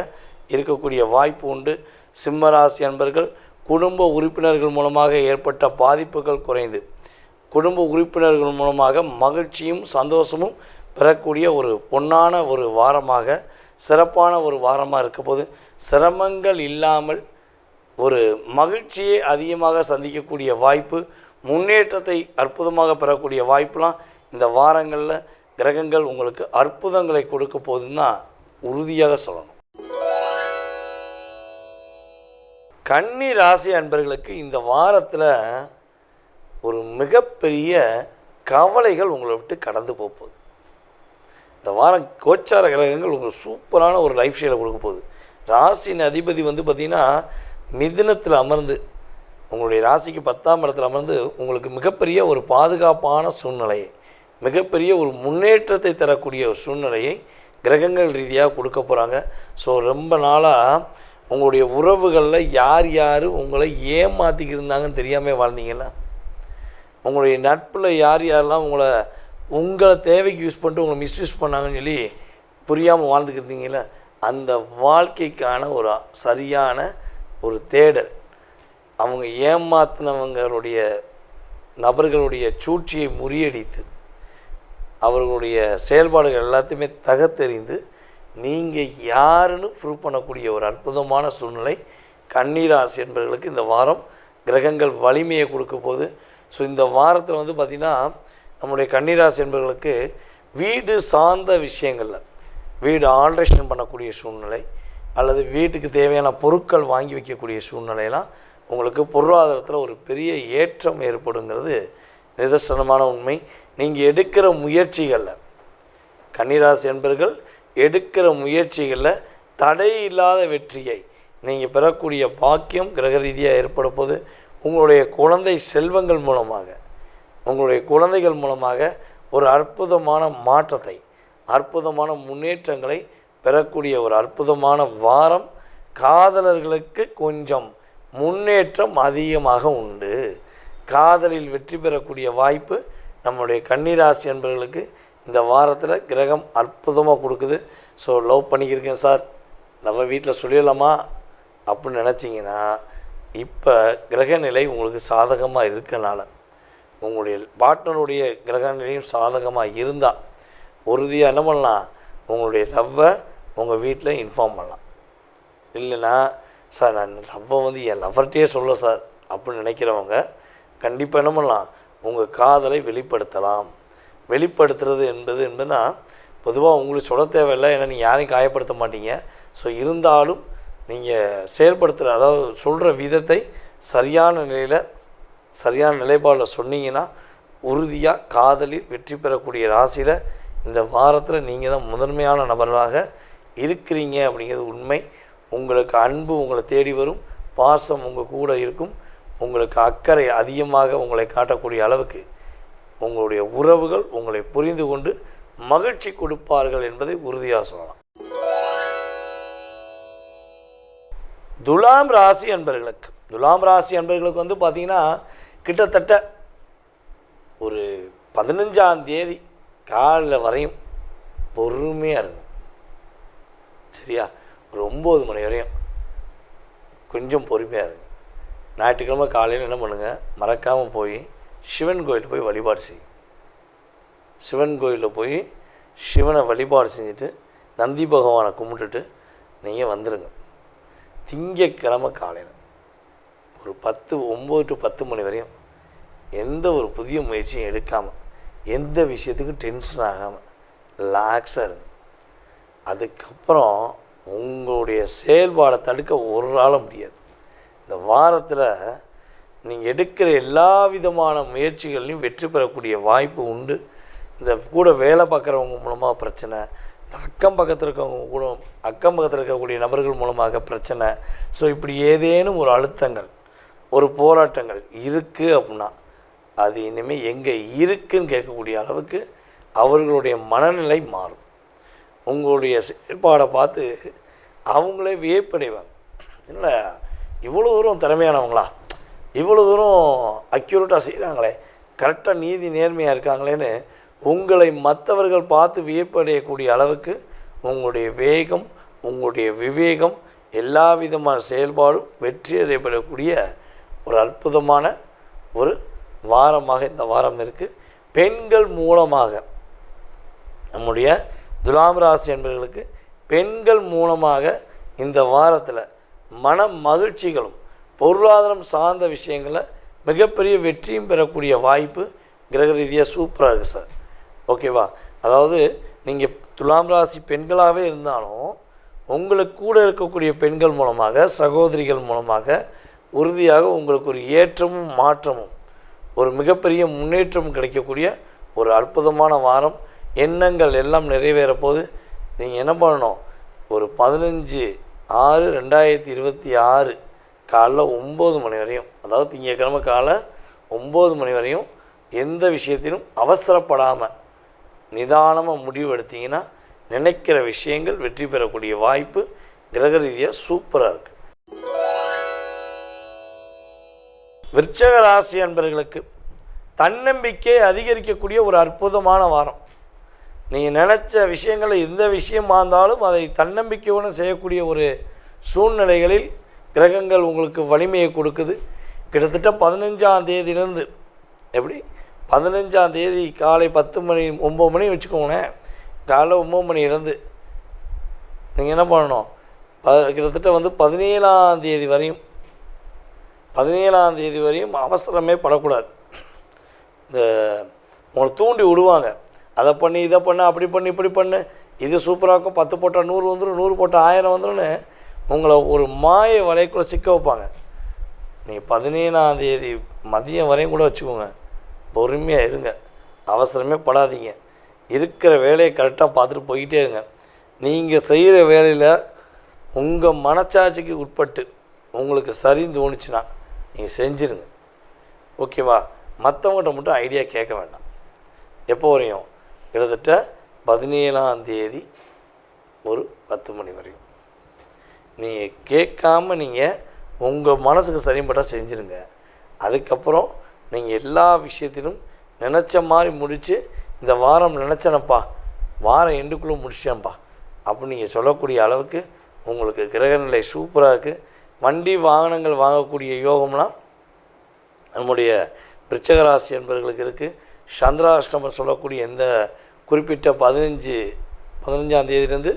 இருக்கக்கூடிய வாய்ப்பு உண்டு. சிம்மராசி அன்பர்கள் குடும்ப உறுப்பினர்கள் மூலமாக ஏற்பட்ட பாதிப்புகள் குறைந்து குடும்ப உறுப்பினர்கள் மூலமாக மகிழ்ச்சியும் சந்தோஷமும் பெறக்கூடிய ஒரு பொன்னான ஒரு வாரமாக, சிறப்பான ஒரு வாரமாக இருக்க போது. சிரமங்கள் இல்லாமல் ஒரு மகிழ்ச்சியை அதிகமாக சந்திக்கக்கூடிய வாய்ப்பு, முன்னேற்றத்தை அற்புதமாக பெறக்கூடிய வாய்ப்புலாம் இந்த வாரங்களில் கிரகங்கள் உங்களுக்கு அற்புதங்களை கொடுக்க போகுதுன்னு தான் உறுதியாக சொல்லணும். கன்னி ராசி அன்பர்களுக்கு இந்த வாரத்தில் ஒரு மிகப்பெரிய கவலைகள் உங்களை விட்டு கடந்து போகுது. இந்த வாரம் கோச்சார கிரகங்கள் உங்களுக்கு சூப்பரான ஒரு லைஃப் ஸ்டைலை கொடுக்க போகுது. ராசியின் அதிபதி பார்த்திங்கன்னா மிதுனத்தில் அமர்ந்து உங்களுடைய ராசிக்கு 10ஆம் இடத்தில் அமர்ந்து உங்களுக்கு மிகப்பெரிய ஒரு பாதுகாப்பான சூழ்நிலையை, மிகப்பெரிய ஒரு முன்னேற்றத்தை தரக்கூடிய ஒரு சூழ்நிலையை கிரகங்கள் ரீதியாக கொடுக்க போகிறாங்க. ஸோ ரொம்ப நாளாக உங்களுடைய உறவுகளில் யார் யார் உங்களை ஏமாற்றிக்கிருந்தாங்கன்னு தெரியாமல் வாழ்ந்தீங்களா, உங்களுடைய நட்பில் யார் யாரெல்லாம் உங்களை தேவைக்கு யூஸ் பண்ணிட்டு உங்களை மிஸ்யூஸ் பண்ணாங்கன்னு சொல்லி புரியாமல் வாழ்ந்துக்கிருந்தீங்களா, அந்த வாழ்க்கைக்கான ஒரு சரியான ஒரு தேடல், அவங்க ஏமாத்தினவங்களுடைய நபர்களுடைய சூழ்ச்சியை முறியடித்து அவர்களுடைய செயல்பாடுகள் எல்லாத்தையுமே தகத்தெறிந்து நீங்கள் யாருன்னு ப்ரூவ் பண்ணக்கூடிய ஒரு அற்புதமான சூழ்நிலை கன்னிராசி என்பவர்களுக்கு இந்த வாரம் கிரகங்கள் வலிமையை கொடுக்க போகுது. ஸோ இந்த வாரத்தில் பார்த்திங்கன்னா நம்முடைய கன்னிராசி என்பவர்களுக்கு வீடு சார்ந்த விஷயங்களில் வீடு ஆல்ட்ரேஷன் பண்ணக்கூடிய சூழ்நிலை அல்லது வீட்டுக்கு தேவையான பொருட்கள் வாங்கி வைக்கக்கூடிய சூழ்நிலையெல்லாம் உங்களுக்கு பொருளாதாரத்தில் ஒரு பெரிய ஏற்றம் ஏற்படுங்கிறது நிதர்சனமான உண்மை. நீங்கள் எடுக்கிற முயற்சிகளில் கன்னிராசி என்பவர்கள் எடுக்கிற முயற்சிகளில் தடை இல்லாத வெற்றியை நீங்கள் பெறக்கூடிய பாக்கியம் கிரக ரீதியாக ஏற்பட போது உங்களுடைய குழந்தை செல்வங்கள் மூலமாக, உங்களுடைய குழந்தைகள் மூலமாக ஒரு அற்புதமான மாற்றத்தை, அற்புதமான முன்னேற்றங்களை பெறக்கூடிய ஒரு அற்புதமான வாரம். காதலர்களுக்கு கொஞ்சம் முன்னேற்றம் அதிகமாக உண்டு. காதலில் வெற்றி பெறக்கூடிய வாய்ப்பு நம்முடைய கன்னிராசி என்பவர்களுக்கு இந்த வாரத்தில் கிரகம் அற்புதமாக கொடுக்குது. ஸோ லவ் பண்ணிக்கிருக்கேன் சார், நம்ம வீட்டில் சொல்லிடலாமா அப்படின்னு நினச்சிங்கன்னா, இப்போ கிரகநிலை உங்களுக்கு சாதகமாக இருக்கனால, உங்களுடைய பார்ட்னருடைய கிரகநிலையும் சாதகமாக இருந்தால் உறுதியாக என்ன பண்ணலாம், உங்களுடைய லவ்வை உங்கள் வீட்டில் இன்ஃபார்ம் பண்ணலாம். இல்லைன்னா சார் நான் லவ்வை என் லவ்வர்கிட்டே சொல்ல சார் அப்படின்னு நினைக்கிறவங்க கண்டிப்பாக என்ன பண்ணலாம், உங்கள் காதலை வெளிப்படுத்தலாம். வெளிப்படுத்துறது என்பதுனா பொதுவாக உங்களுக்கு சொல்ல தேவையில்லை, ஏன்னா நீங்கள் யாரையும் காயப்படுத்த மாட்டீங்க. ஸோ இருந்தாலும் நீங்கள் செயல்படுத்துகிற, அதாவது சொல்கிற விதத்தை சரியான நிலையில், சரியான நிலைப்பாடில் சொன்னீங்கன்னா உறுதியாக காதலில் வெற்றி பெறக்கூடிய ராசியில் இந்த வாரத்தில் நீங்கள் தான் முதன்மையான நபர்களாக இருக்கிறீங்க அப்படிங்கிறது உண்மை. உங்களுக்கு அன்பு உங்களை தேடி வரும், பாசம் உங்கள் கூட இருக்கும், உங்களுக்கு அக்கறை அதிகமாக உங்களை காட்டக்கூடிய அளவுக்கு உங்களுடைய உறவுகள் உங்களை புரிந்து கொண்டு மகிழ்ச்சி கொடுப்பார்கள் என்பதை உறுதியாக சொல்லலாம். துலாம் ராசி அன்பர்களுக்கு பார்த்திங்கன்னா கிட்டத்தட்ட ஒரு 15ஆம் தேதி காலையில் வரையும் பொறுமையாக இருக்கும். சரியா? ஒரு 9 மணி வரையும் கொஞ்சம் பொறுமையாக இருக்கும். ஞாயிற்றுக்கிழமை காலையில் என்ன பண்ணுங்கள், மறக்காமல் போய் சிவன் கோயிலில் போய் வழிபாடு செய்யும். சிவன் கோயிலில் போய் சிவனை வழிபாடு செஞ்சுட்டு நந்தி பகவானை கும்பிட்டுட்டு நீங்கள் வந்துடுங்க. திங்கக்கிழமை காலையில் ஒரு 9 to 10 மணி வரையும் எந்த ஒரு புதிய முயற்சியும் எடுக்காமல், எந்த விஷயத்துக்கும் டென்ஷன் ஆகாமல் ரிலாக்ஸாக இருங்க. அதுக்கப்புறம் உங்களுடைய செயல்பாடை தடுக்க ஒரு நாளும் முடியாது. இந்த வாரத்தில் நீங்கள் எடுக்கிற எல்லா விதமான முயற்சிகள்லையும் வெற்றி பெறக்கூடிய வாய்ப்பு உண்டு. இந்த கூட வேலை பார்க்குறவங்க மூலமாக பிரச்சனை, இந்த அக்கம் பக்கத்தில் இருக்கக்கூடிய நபர்கள் மூலமாக பிரச்சனை. ஸோ இப்படி ஏதேனும் ஒரு அழுத்தங்கள், ஒரு போராட்டங்கள் இருக்குது அப்படின்னா அது இனிமேல் எங்கே இருக்குன்னு கேட்கக்கூடிய அளவுக்கு அவர்களுடைய மனநிலை மாறும். உங்களுடைய செயல்பாடை பார்த்து அவங்களே வியப்படைவாங்க. என்னடா இவ்வளோ தூரம் திறமையானவங்களா, இவ்வளோ தூரம் அக்யூரேட்டாக செய்கிறாங்களே, கரெக்டாக நீதி நேர்மையாக இருக்காங்களேன்னு உங்களை மற்றவர்கள் பார்த்து வியப்படையக்கூடிய அளவுக்கு உங்களுடைய வேகம், உங்களுடைய விவேகம், எல்லா விதமான செயல்பாடும் வெற்றி அடையப்படக்கூடிய ஒரு அற்புதமான ஒரு வாரமாக இந்த வாரம் இருக்குது. பெண்கள் மூலமாக நம்முடைய துலாம் ராசி என்பவர்களுக்கு பெண்கள் மூலமாக இந்த வாரத்தில் மன மகிழ்ச்சிகளும் பொருளாதாரம் சார்ந்த விஷயங்களில் மிகப்பெரிய வெற்றியும் பெறக்கூடிய வாய்ப்பு கிரக ரீதியாக சூப்பராக இருக்குது சார். ஓகேவா? அதாவது நீங்கள் துலாம் ராசி பெண்களாகவே இருந்தாலும் உங்களுக்கு கூட இருக்கக்கூடிய பெண்கள் மூலமாக, சகோதரிகள் மூலமாக உறுதியாக உங்களுக்கு ஒரு ஏற்றமும் மாற்றமும், ஒரு மிகப்பெரிய முன்னேற்றம் கிடைக்கக்கூடிய ஒரு அற்புதமான வாரம். எண்ணங்கள் எல்லாம் நிறைவேற போது நீங்கள் என்ன பண்ணணும், ஒரு 15/6/2026 காலைல 9 மணி வரையும், அதாவது திங்கட்கிழமை காலை 9 மணி வரையும் எந்த விஷயத்திலும் அவசரப்படாமல் நிதானமாக முடிவு எடுத்தீங்கன்னா நினைக்கிற விஷயங்கள் வெற்றி பெறக்கூடிய வாய்ப்பு கிரக ரீதியாக சூப்பராக இருக்குது. விருச்சிக ராசி அன்பர்களுக்கு தன்னம்பிக்கை அதிகரிக்கக்கூடிய ஒரு அற்புதமான வாரம். நீங்கள் நினச்ச விஷயங்களில் எந்த விஷயமாக இருந்தாலும் அதை தன்னம்பிக்கையோடு செய்யக்கூடிய ஒரு சூழ்நிலைகளில் கிரகங்கள் உங்களுக்கு வலிமையை கொடுக்குது. கிட்டத்தட்ட 15ஆம் தேதியிலேருந்து, எப்படி 15ஆம் தேதி காலை 10 மணி 9 மணி வச்சுக்கோங்களேன், காலைல 9 மணிலேருந்து நீங்கள் என்ன பண்ணணும், கிட்டத்தட்ட 17ஆம் தேதி வரையும் 17ஆம் தேதி வரையும் அவசரமே படக்கூடாது. இந்த உங்களை தூண்டி விடுவாங்க, அதை பண்ணி இதை பண்ணு, அப்படி பண்ணு, இப்படி பண்ணு, இது சூப்பராக இருக்கும், 10 போட்டால் 100 வந்துடும், 100 போட்டால் 1000 வந்துடும்னு உங்களை ஒரு மாய வலைக்குள்ளே சிக்க வைப்பாங்க. நீங்கள் 17ஆம் தேதி மதியம் வரையும் கூட வச்சுக்கோங்க, பொறுமையாக இருங்க, அவசரமே படாதீங்க, இருக்கிற வேலையை கரெக்டாக பார்த்துட்டு போய்கிட்டே இருங்க. நீங்கள் செய்கிற வேலையில் உங்கள் மனச்சாட்சிக்கு உட்பட்டு உங்களுக்கு சரின்னு தோணுச்சுன்னா நீங்கள் செஞ்சுருங்க. ஓகேவா? மற்றவங்கள்ட்ட மட்டும் ஐடியா கேட்க வேண்டாம். எப்போ வரையும்? கிட்டத்தட்ட 17ஆம் தேதி ஒரு 10 மணி வரையும் நீங்கள் கேட்காம நீங்கள் உங்கள் மனசுக்கு சரிப்பட்டால் செஞ்சுருங்க. அதுக்கப்புறம் நீங்கள் எல்லா விஷயத்திலும் நினச்ச மாதிரி முடித்து இந்த வாரம் நினச்சேனப்பா, வாரம் எண்டுக்குள்ளே முடிச்சேன்ப்பா அப்படின்னு நீங்கள் சொல்லக்கூடிய அளவுக்கு உங்களுக்கு கிரகநிலை சூப்பராக இருக்குது. வண்டி வாகனங்கள் வாங்கக்கூடிய யோகம்லாம் நம்முடைய விருச்சிக ராசி என்பவர்களுக்கு இருக்குது. சந்திராஷ்டமம் சொல்லக்கூடிய இந்த குறிப்பிட்ட 15ஆம் தேதியிலேருந்து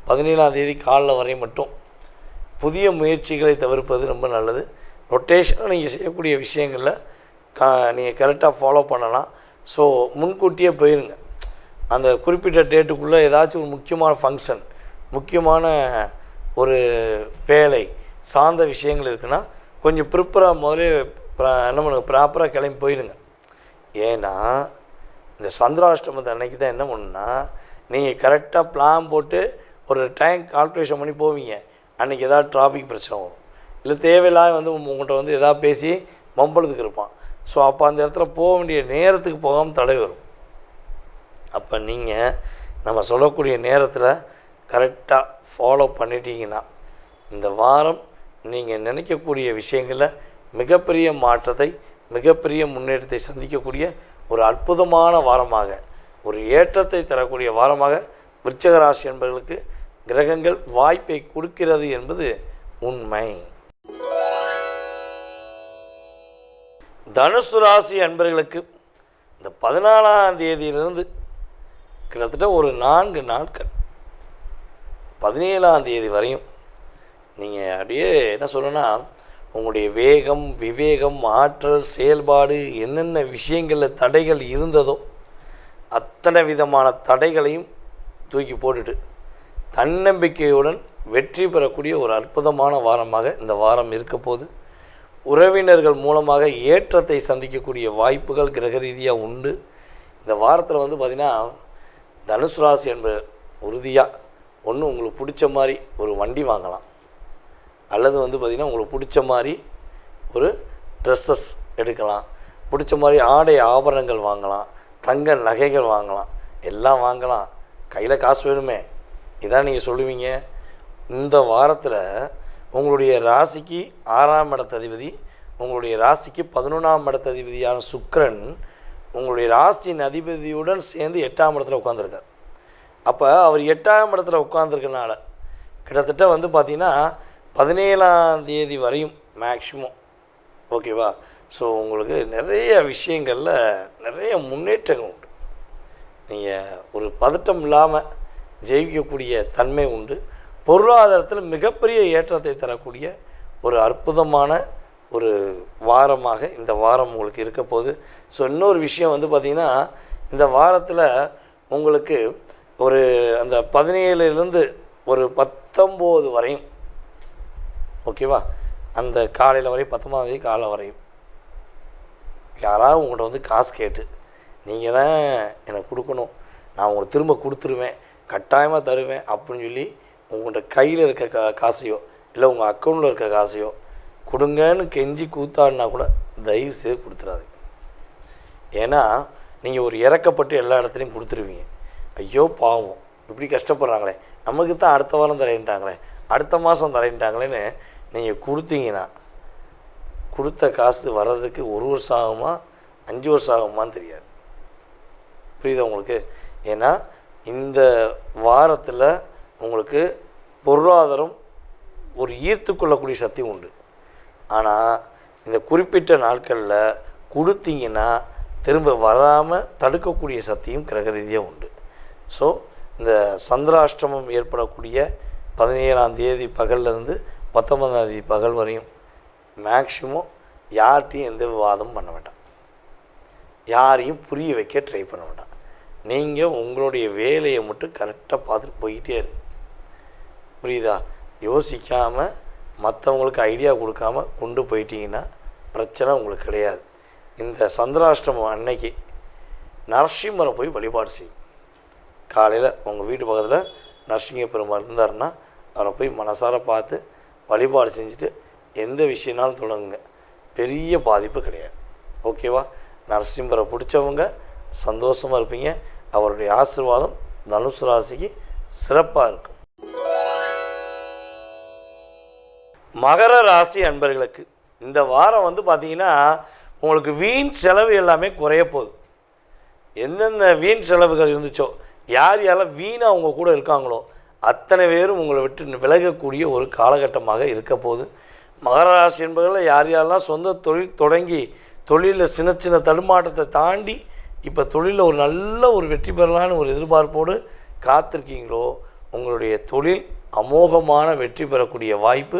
17ஆம் தேதி காலைல வரை மட்டும் புதிய முயற்சிகளை தவிர்ப்பது ரொம்ப நல்லது. ரொட்டேஷனாக நீங்கள் செய்யக்கூடிய விஷயங்களில் நீங்கள் கரெக்டாக ஃபாலோ பண்ணலாம். ஸோ முன்கூட்டியே போயிருங்க. அந்த குறிப்பிட்ட டேட்டுக்குள்ளே ஏதாச்சும் ஒரு முக்கியமான ஃபங்க்ஷன், முக்கியமான ஒரு வேலை சார்ந்த விஷயங்கள் இருக்குன்னா கொஞ்சம் ப்ரிப்பராக முதலே என்ன பண்ணுங்க, ப்ராப்பராக கிளம்பி போயிடுங்க. ஏன்னா இந்த சந்திராஷ்டமத்தை அன்னைக்கு தான் என்ன பண்ணுன்னா, நீங்கள் கரெக்டாக பிளான் போட்டு ஒரு டைம் கால்குலேஷன் பண்ணி போவீங்க. அன்றைக்கி எதாவது டிராஃபிக் பிரச்சனை வரும், இல்லை தேவையில்லாத உங்கள்கிட்ட எதாவது பேசி மம்பளத்துக்கு இருப்பான். ஸோ அப்போ அந்த இடத்துல போக வேண்டிய நேரத்துக்கு போகாமல் தடை வரும். அப்போ நீங்கள் நம்ம சொல்லக்கூடிய நேரத்தில் கரெக்டாக ஃபாலோ பண்ணிட்டீங்கன்னா இந்த வாரம் நீங்கள் நினைக்கக்கூடிய விஷயங்களில் மிகப்பெரிய மாற்றத்தை, மிகப்பெரிய முன்னேற்றத்தை சந்திக்கக்கூடிய ஒரு அற்புதமான வாரமாக, ஒரு ஏற்றத்தை தரக்கூடிய வாரமாக விருச்சிக ராசி என்பவர்களுக்கு கிரகங்கள் வாய்ப்பை கொடுக்கிறது என்பது உண்மை. தனுசு ராசி அன்பர்களுக்கு இந்த 14ஆம் தேதியிலிருந்து கிட்டத்தட்ட ஒரு 4 நாட்கள் 17ஆம் தேதி வரையும் நீங்கள் அப்படியே என்ன சொல்லணும்னா, உங்களுடைய வேகம், விவேகம், ஆற்றல், செயல்பாடு என்னென்ன விஷயங்களில் தடைகள் இருந்ததோ அத்தனை விதமான தடைகளையும் தூக்கி போட்டுட்டு தன்னம்பிக்கையுடன் வெற்றி பெறக்கூடிய ஒரு அற்புதமான வாரமாக இந்த வாரம் இருக்க போது. உறவினர்கள் மூலமாக ஏற்றத்தை சந்திக்கக்கூடிய வாய்ப்புகள் கிரக ரீதியாக உண்டு. இந்த வாரத்தில் பார்த்திங்கன்னா தனுசு ராசி என்பது உறுதியாக ஒன்று உங்களுக்கு பிடிச்ச மாதிரி ஒரு வண்டி வாங்கலாம், அல்லது பார்த்திங்கன்னா உங்களுக்கு பிடிச்ச மாதிரி ஒரு ட்ரெஸ்ஸஸ் எடுக்கலாம், பிடிச்ச மாதிரி ஆடை ஆபரணங்கள் வாங்கலாம், தங்க நகைகள் வாங்கலாம், எல்லாம் வாங்கலாம். கையில் காசு வேணுமே, இதான் நீங்கள் சொல்லுவீங்க. இந்த வாரத்தில் உங்களுடைய ராசிக்கு 6ஆம் இடத்ததிபதி, உங்களுடைய ராசிக்கு 11ஆம் இடத்ததிபதியான சுக்கிரன் உங்களுடைய ராசியின் அதிபதியுடன் சேர்ந்து 8ஆம் இடத்துல உட்காந்துருக்கார். அப்போ அவர் 8ஆம் இடத்துல உட்காந்துருக்கனால கிட்டத்தட்ட பார்த்திங்கன்னா 17ஆம் தேதி வரையும் மேக்ஸிமம், ஓகேவா? ஸோ உங்களுக்கு நிறைய விஷயங்களில் நிறைய முன்னேற்றங்கள் உண்டு. நீங்கள் ஒரு பதட்டம் இல்லாமல் ஜெயிக்கக்கூடிய தன்மை உண்டு. பொருளாதாரத்தில் மிகப்பெரிய ஏற்றத்தை தரக்கூடிய ஒரு அற்புதமான ஒரு வாரமாக இந்த வாரம் உங்களுக்கு இருக்க போகுது. ஸோ இன்னொரு விஷயம் பார்த்திங்கன்னா, இந்த வாரத்தில் உங்களுக்கு ஒரு அந்த 17லேருந்து ஒரு 19 வரையும், ஓகேவா, அந்த காலையில் வரையும் 19ஆம் தேதி காலை வரையும் யாராவது உங்கள்கிட்ட காசு கேட்டு நீங்கள் தான் எனக்கு கொடுக்கணும், நான் உங்களுக்கு திரும்ப கொடுத்துருவேன், கட்டாயமாக தருவேன் அப்படின்னு சொல்லி உங்கள்கிட்ட கையில் இருக்க காசையோ இல்லை உங்கள் அக்கௌண்ட்டில் இருக்க காசையோ கொடுங்கன்னு கெஞ்சி கூத்தாடினா கூட தயவு செய்து கொடுத்துடாது. ஏன்னா நீங்கள் ஒரு இறக்கப்பட்டு எல்லா இடத்துலையும் கொடுத்துருவீங்க. ஐயோ பாவம், இப்படி கஷ்டப்படுறாங்களே, நமக்கு தான் அடுத்த வாரம் தரேன்ட்டாங்களே, அடுத்த மாதம் தரேன்ட்டாங்களேன்னு நீங்கள் கொடுத்தீங்கன்னா கொடுத்த காசு வர்றதுக்கு 1 வருஷம் ஆகுமா 5 வருஷம் ஆகுமான்னு தெரியாது. புரியுதா உங்களுக்கு? ஏன்னா இந்த வாரத்தில் உங்களுக்கு பொருளாதாரம் ஒரு ஈர்த்து கொள்ளக்கூடிய சக்தி உண்டு. ஆனால் இந்த குறிப்பிட்ட நாட்களில் கொடுத்தீங்கன்னா திரும்ப வராமல் தடுக்கக்கூடிய சக்தியும் கிரக ரீதியாக உண்டு. ஸோ இந்த சந்திராஷ்டமம் ஏற்படக்கூடிய 17ஆம் தேதி பகல்லேருந்து 19ஆம் தேதி பகல் வரையும் மேக்ஸிமம் யார்கிட்டையும் எந்த விவாதமும் பண்ண வேண்டாம், யாரையும் புரிய வைக்க ட்ரை பண்ண வேண்டாம். நீங்கள் உங்களுடைய வேலையை மட்டும் கரெக்டாக பார்த்துட்டு போய்கிட்டே இருக்கு. புரியுதா? யோசிக்காமல் மற்றவங்களுக்கு ஐடியா கொடுக்காமல் கொண்டு போயிட்டீங்கன்னா பிரச்சனை உங்களுக்கு கிடையாது. இந்த சந்திராஷ்டமம் அன்னைக்கு நரசிம்மரை போய் வழிபாடு செய்யும். காலையில் உங்கள் வீட்டு பக்கத்தில் நரசிங்க பெருமாள் இருந்தாருன்னா அவரை போய் மனசார பார்த்து வழிபாடு செஞ்சுட்டு எந்த விஷயம்னாலும் தொடங்குங்க, பெரிய பாதிப்பு கிடையாது. ஓகேவா? நரசிம்மரை பிடிச்சவங்க சந்தோஷமாக இருப்பீங்க. அவருடைய ஆசீர்வாதம் தனுசு ராசிக்கு சிறப்பாக இருக்கும். மகர ராசி அன்பர்களுக்கு இந்த வாரம் பார்த்திங்கன்னா உங்களுக்கு வீண் செலவு எல்லாமே குறைய போகுது. எந்தெந்த வீண் செலவுகள் இருந்துச்சோ, யார் யாரெல்லாம் வீணாக அவங்க கூட இருக்காங்களோ அத்தனை பேரும் உங்களை விட்டு விலகக்கூடிய ஒரு காலகட்டமாக இருக்க போகுது. மகர ராசி என்பவர்கள் யார் யாரெல்லாம் சொந்த தொழில் தொடங்கி தொழிலில் சின்ன சின்ன தடுமாற்றத்தை தாண்டி இப்போ தொழிலில் ஒரு நல்ல ஒரு வெற்றி பெறலான்னு ஒரு எதிர்பார்ப்போடு காத்திருக்கீங்களோ, உங்களுடைய தொழில் அமோகமான வெற்றி பெறக்கூடிய வாய்ப்பு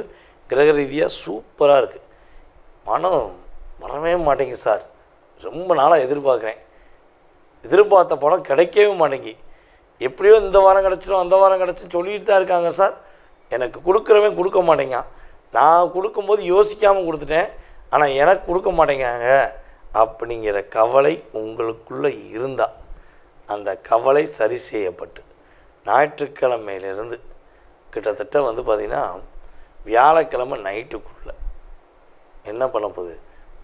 கிரக ரீதியாக சூப்பராக இருக்குது. பணம் வரவே மாட்டேங்க சார், ரொம்ப நாளாக எதிர்பார்க்குறேன், எதிர்பார்த்த பணம் கிடைக்கவே மாட்டேங்கி, எப்படியோ இந்த வாரம் கிடச்சிடும் அந்த வாரம் கிடச்சின்னு சொல்லிட்டு தான் இருக்காங்க சார். எனக்கு கொடுக்குறவன் கொடுக்க மாட்டேங்க, நான் கொடுக்கும்போது யோசிக்காமல் கொடுத்துட்டேன், ஆனால் எனக்கு கொடுக்க மாட்டேங்காங்க அப்படிங்கிற கவலை உங்களுக்குள்ளே இருந்தால் அந்த கவலை சரி செய்யப்பட்டு ஞாயிற்றுக்கிழமையிலிருந்து கிட்டத்தட்ட பார்த்திங்கன்னா வியாழக்கிழமை நைட்டுக்குள்ளே என்ன பண்ண போகுது,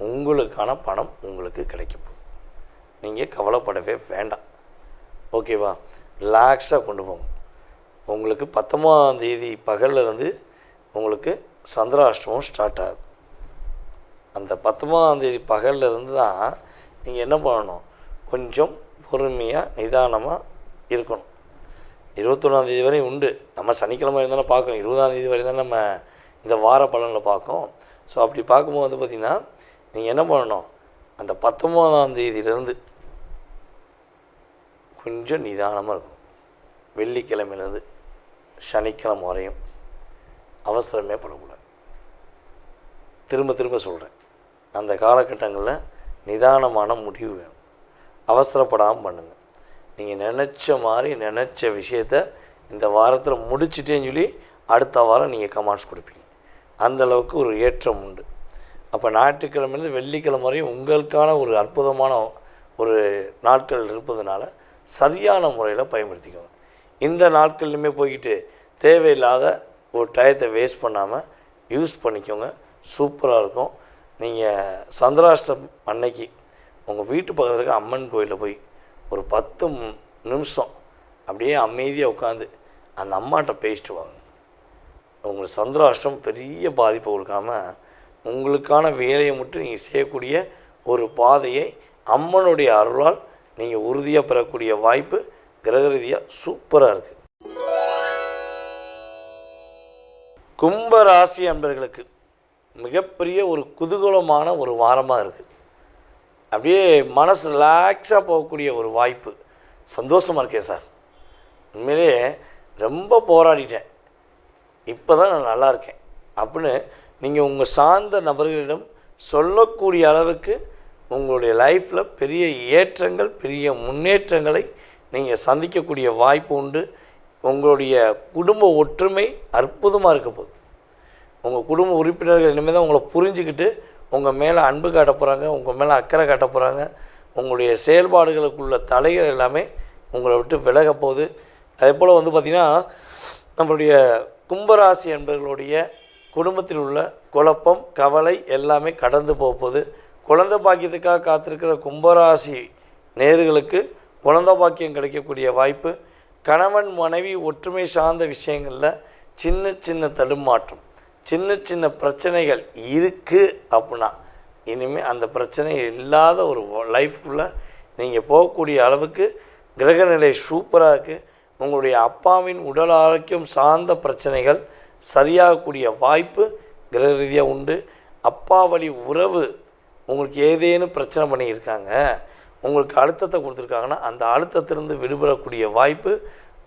உங்களுக்கான பணம் உங்களுக்கு கிடைக்க போகுது. நீங்கள் கவலைப்படவே வேண்டாம். ஓகேவா? ரிலாக்ஸாக கொண்டு போங்க. உங்களுக்கு 19ஆம் தேதி பகலில் உங்களுக்கு சந்திராஷ்டமம் ஸ்டார்ட் ஆகுது. அந்த 19ஆம் தேதி பகலில் இருந்து தான் நீங்கள் என்ன பண்ணணும், கொஞ்சம் பொறுமையாக நிதானமாக இருக்கணும். 21ஆம் தேதி வரையும் உண்டு, நம்ம சனிக்கிழமை இருந்தாலும் பார்க்கணும். 20ஆம் தேதி வரை தான் நம்ம இந்த வார பலனில் பார்க்கோம். ஸோ அப்படி பார்க்கும்போது பார்த்திங்கன்னா நீங்கள் என்ன பண்ணணும், அந்த 19ஆம் தேதியிலேருந்து கொஞ்சம் நிதானமாக இருக்கும். வெள்ளிக்கிழமையிலேருந்து சனிக்கிழமை வரையும் அவசரமே படக்கூடாது. திரும்ப திரும்ப சொல்கிறேன், அந்த காலகட்டங்களில் நிதானமான முடிவு வேணும். அவசரப்படாமல் பண்ணுங்கள். நீங்கள் நினச்ச மாதிரி நினச்ச விஷயத்த இந்த வாரத்தில் முடிச்சிட்டேன்னு சொல்லி அடுத்த வாரம் நீங்கள் கமெண்ட்ஸ் கொடுப்பீங்க. அந்தளவுக்கு ஒரு ஏற்றம் உண்டு. அப்போ ஞாயிற்றுக்கிழமையிலேருந்து வெள்ளிக்கிழமை வரையும் உங்களுக்கான ஒரு அற்புதமான ஒரு நாட்கள் இருப்பதுனால சரியான முறையில் பயன்படுத்திக்கோங்க. இந்த நாட்கள்லையுமே போய்கிட்டு தேவையில்லாத ஒரு டயத்தை வேஸ்ட் பண்ணாமல் யூஸ் பண்ணிக்கோங்க, சூப்பராக இருக்கும். நீங்கள் சந்திராஷ்டம் அன்னைக்கு உங்கள் வீட்டு பக்கத்தில் இருக்க அம்மன் கோயிலில் போய் ஒரு 10 நிமிஷம் அப்படியே அமைதியாக உட்காந்து அந்த அம்மாட்ட பேசிட்டு வாங்க. உங்களுக்கு சந்திராஷ்டம் பெரிய பாதிப்பை கொடுக்காமல் உங்களுக்கான வேலையை மட்டும் நீங்கள் செய்யக்கூடிய ஒரு பாதையை அம்மனுடைய அருளால் நீங்கள் உறுதியாக பெறக்கூடிய வாய்ப்பு கிரக ரீதியாக சூப்பராக இருக்குது. கும்பராசி அன்பர்களுக்கு மிகப்பெரிய ஒரு குதூகலமான ஒரு வாரமாக இருக்குது. அப்படியே மனசு ரிலாக்ஸாக போகக்கூடிய ஒரு வாய்ப்பு. சந்தோஷமாக இருக்கேன் சார், உண்மையிலே ரொம்ப போராடிட்டேன், இப்போ தான் நான் நல்லா இருக்கேன் அப்படின்னு நீங்கள் உங்கள் சார்ந்த நபர்களிடம் சொல்லக்கூடிய அளவுக்கு உங்களுடைய லைஃப்பில் பெரிய ஏற்றங்கள் பெரிய முன்னேற்றங்களை நீங்கள் சந்திக்கக்கூடிய வாய்ப்பு உண்டு. உங்களுடைய குடும்ப ஒற்றுமை அற்புதமாக இருக்க போகுது. உங்கள் குடும்ப உறுப்பினர்கள் இனிமேல் தான் உங்களை புரிஞ்சுக்கிட்டு உங்கள் மேலே அன்பு காட்ட போகிறாங்க, உங்கள் மேலே அக்கறை காட்ட போகிறாங்க. உங்களுடைய செயல்பாடுகளுக்குள்ள தடைகள் எல்லாமே உங்களை விட்டு விலக போகுது. அதே போல் பார்த்திங்கன்னா நம்மளுடைய கும்பராசி என்பவர்களுடைய குடும்பத்தில் உள்ள குழப்பம் கவலை எல்லாமே கடந்து போகுது. குழந்தை பாக்கியத்துக்காக காத்திருக்கிற கும்பராசி நேயர்களுக்கு குழந்தை பாக்கியம் கிடைக்கக்கூடிய வாய்ப்பு. கணவன் மனைவி ஒற்றுமை சார்ந்த விஷயங்களில் சின்ன சின்ன தடுமாற்றம் சின்ன சின்ன பிரச்சனைகள் இருக்குது அப்படின்னா இனிமேல் அந்த பிரச்சனை இல்லாத ஒரு லைஃப்குள்ளே நீங்கள் போகக்கூடிய அளவுக்கு கிரகநிலை சூப்பராக இருக்குது. உங்களுடைய அப்பாவின் உடல் ஆரோக்கியம் சார்ந்த பிரச்சனைகள் சரியாகக்கூடிய வாய்ப்பு கிரக ரீதியாக உண்டு. அப்பா வழி உறவு உங்களுக்கு ஏதேனும் பிரச்சனை பண்ணியிருக்காங்க, உங்களுக்கு அழுத்தத்தை கொடுத்துருக்காங்கன்னா அந்த அழுத்தத்திலிருந்து விடுபடக்கூடிய வாய்ப்பு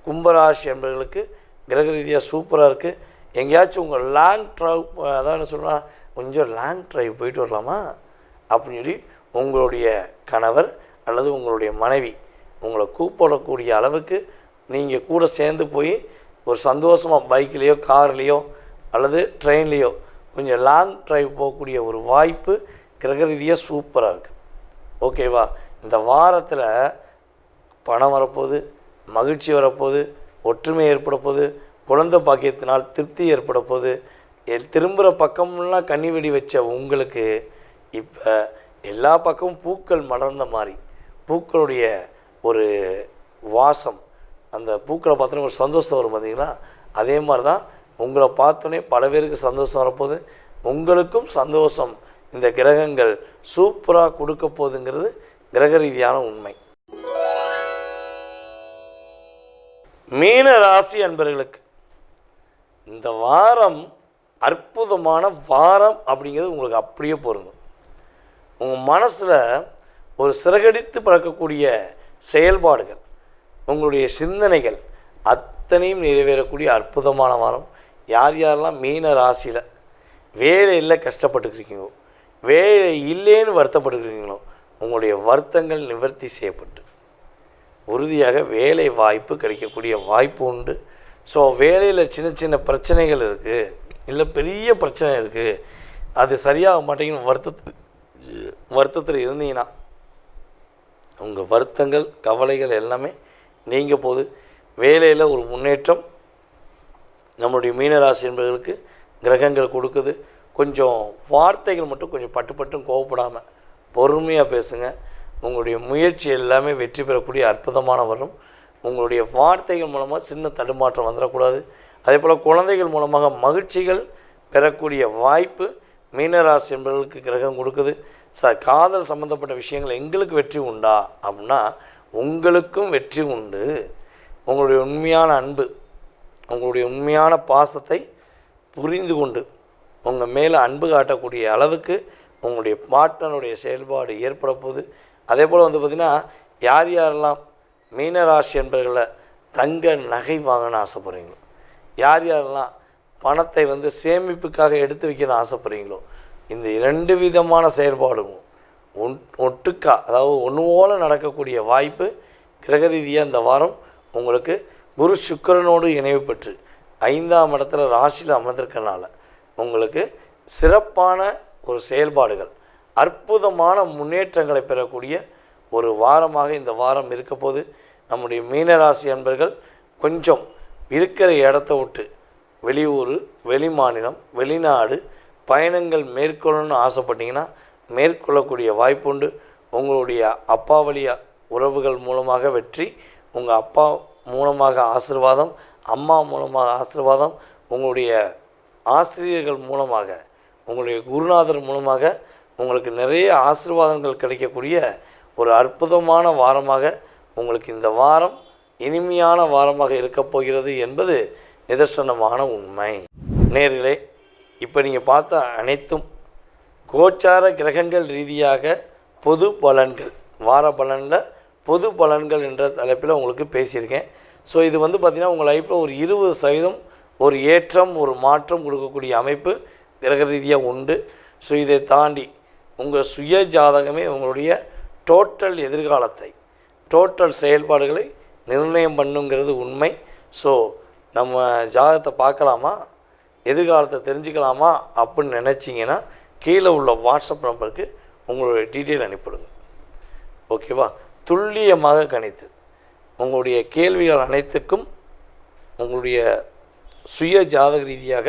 கும்பராசி என்பவர்களுக்கு கிரக ரீதியாக சூப்பராக இருக்குது. எங்கேயாச்சும் உங்கள் லாங் ட்ரைவ், அதான் என்ன சொல்கிறா, கொஞ்சம் லாங் ட்ரைவ் போயிட்டு வரலாமா அப்படின்னு சொல்லி உங்களுடைய கணவர் அல்லது உங்களுடைய மனைவி உங்களை கூப்பிடக்கூடிய அளவுக்கு நீங்கள் கூட சேர்ந்து போய் ஒரு சந்தோஷமாக பைக்லேயோ கார்லேயோ அல்லது ட்ரெயின்லேயோ கொஞ்சம் லாங் ட்ரைவ் போகக்கூடிய ஒரு வாய்ப்பு கிரக ரீதியாக சூப்பராக இருக்குது. ஓகேவா? இந்த வாரத்தில் பணம் வரப்போகுது, மகிழ்ச்சி வரப்போகுது, ஒற்றுமை ஏற்பட போகுது, குழந்தை பாக்கியத்தினால் திருப்தி ஏற்பட போகுது. திரும்புகிற பக்கம்லாம் கண்ணி வெடி வச்ச உங்களுக்கு இப்போ எல்லா பக்கமும் பூக்கள் மலர்ந்த மாதிரி, பூக்களுடைய ஒரு வாசம், அந்த பூக்களை பார்த்தோன்னே ஒரு சந்தோஷம் வரும் பார்த்தீங்களா? அதே மாதிரி தான் உங்களை பார்த்தோன்னே பல பேருக்கு சந்தோஷம் வரப்போகுது. உங்களுக்கும் சந்தோஷம் இந்த கிரகங்கள் சூப்பராக கொடுக்க போகுதுங்கிறது கிரக ரீதியான உண்மை. மீன ராசி அன்பர்களுக்கு இந்த வாரம் அற்புதமான வாரம் அப்படிங்கிறது உங்களுக்கு அப்படியே பொருந்தும். உங்கள் மனசில் ஒரு சிறகடித்து பறக்கக்கூடிய செயல்பாடுகள், உங்களுடைய சிந்தனைகள் அத்தனையும் நிறைவேறக்கூடிய அற்புதமான வாரம். யார் யாரெல்லாம் மீன ராசியில் வேலையில் கஷ்டப்பட்டுருக்கீங்களோ, வேலை இல்லைன்னு வருத்தப்பட்டுருக்கீங்களோ, உங்களுடைய வருத்தங்கள் நிவர்த்தி செய்யப்பட்டு உறுதியாக வேலை வாய்ப்பு கிடைக்கக்கூடிய வாய்ப்பு உண்டு. ஸோ வேலையில் சின்ன சின்ன பிரச்சனைகள் இருக்குது, இல்லை பெரிய பிரச்சனை இருக்குது, அது சரியாக மாட்டேங்குன்னு வருத்தத்தில் இருந்தீங்கன்னா உங்கள் வருத்தங்கள் கவலைகள் எல்லாமே நீங்க போது வேலையில் ஒரு முன்னேற்றம் நம்மளுடைய மீனராசி என்பவர்களுக்கு கிரகங்கள் கொடுக்குது. கொஞ்சம் வார்த்தைகள் மட்டும் கொஞ்சம் பட்டு கோவப்படாமல் பொறுமையாக பேசுங்க. உங்களுடைய முயற்சி எல்லாமே வெற்றி பெறக்கூடிய அற்புதமான வரும். உங்களுடைய வார்த்தைகள் மூலமாக சின்ன தடுமாற்றம் வந்துடக்கூடாது. அதே போல் குழந்தைகள் மூலமாக மகிழ்ச்சிகள் பெறக்கூடிய வாய்ப்பு மீனராசி என்பவர்களுக்கு கிரகம் கொடுக்குது. சார், காதல் சம்மந்தப்பட்ட விஷயங்கள் எங்களுக்கு வெற்றி உண்டா அப்படின்னா உங்களுக்கும் வெற்றி உண்டு. உங்களுடைய உண்மையான அன்பு, உங்களுடைய உண்மையான பாசத்தை புரிந்து கொண்டு உங்கள் மேலே அன்பு காட்டக்கூடிய அளவுக்கு உங்களுடைய பார்ட்னருடைய செயல்பாடு ஏற்பட போகுது. அதே போல் பார்த்திங்கன்னா யார் யாரெல்லாம் மீனராசி என்பவர்களை தங்க நகை வாங்கணும்னு ஆசைப்படுறீங்களோ, யார் யாரெல்லாம் பணத்தை சேமிப்புக்காக எடுத்து வைக்கணும்னு ஆசைப்படுறீங்களோ, இந்த 2 விதமான செயல்பாடும் ஒட்டுக்கா, அதாவது ஒன்று போல் நடக்கக்கூடிய வாய்ப்பு கிரக ரீதியாக இந்த வாரம் உங்களுக்கு குரு சுக்கிரனோடு இணைவு பெற்று 5ஆம் இடத்துல ராசியில் அமர்ந்திருக்கனால உங்களுக்கு சிறப்பான ஒரு செயல்பாடுகள், அற்புதமான முன்னேற்றங்களை பெறக்கூடிய ஒரு வாரமாக இந்த வாரம் இருக்க போது. நம்முடைய மீனராசி அன்பர்கள் கொஞ்சம் இருக்கிற இடத்த விட்டு வெளியூர், வெளிமாநிலம், வெளிநாடு பயணங்கள் மேற்கொள்ளணும்னு ஆசைப்பட்டீங்கன்னா மேற்கொள்ளக்கூடிய வாய்ப்பு உண்டு. உங்களுடைய அப்பா வழி உறவுகள் மூலமாக வெற்றி, உங்கள் அப்பா மூலமாக ஆசீர்வாதம், அம்மா மூலமாக ஆசீர்வாதம், உங்களுடைய ஆசிரியர்கள் மூலமாக, உங்களுடைய குருநாதர் மூலமாக உங்களுக்கு நிறைய ஆசீர்வாதங்கள் கிடைக்கக்கூடிய ஒரு அற்புதமான வாரமாக உங்களுக்கு இந்த வாரம் இனிமையான வாரமாக இருக்கப் போகிறது என்பது நிதர்சனமான உண்மை. நேயர்களே, இப்போ நீங்கள் பார்த்த அனைத்தும் கோச்சார கிரகங்கள் ரீதியாக பொது பலன்கள், வார பலனில் பொது பலன்கள் என்ற தலைப்பில் உங்களுக்கு பேசியிருக்கேன். ஸோ இது பார்த்திங்கன்னா உங்கள் லைஃப்பில் ஒரு 20% ஒரு ஏற்றம், ஒரு மாற்றம் கொடுக்கக்கூடிய அமைப்பு கிரக ரீதியாக உண்டு. ஸோ இதை தாண்டி உங்கள் சுய ஜாதகமே உங்களுடைய டோட்டல் எதிர்காலத்தை, டோட்டல் செயல்பாடுகளை நிர்ணயம் பண்ணுங்கிறது உண்மை. ஸோ நம்ம ஜாதகத்தை பார்க்கலாமா, எதிர்காலத்தை தெரிஞ்சுக்கலாமா அப்படின்னு நினச்சிங்கன்னா கீழே உள்ள வாட்ஸ்அப் நம்பருக்கு உங்களுடைய டீட்டெயில் அனுப்பிவிடுங்க. ஓகேவா? துல்லியமாக கணித்து உங்களுடைய கேள்விகள் அனைத்துக்கும் உங்களுடைய சுய ஜாதக ரீதியாக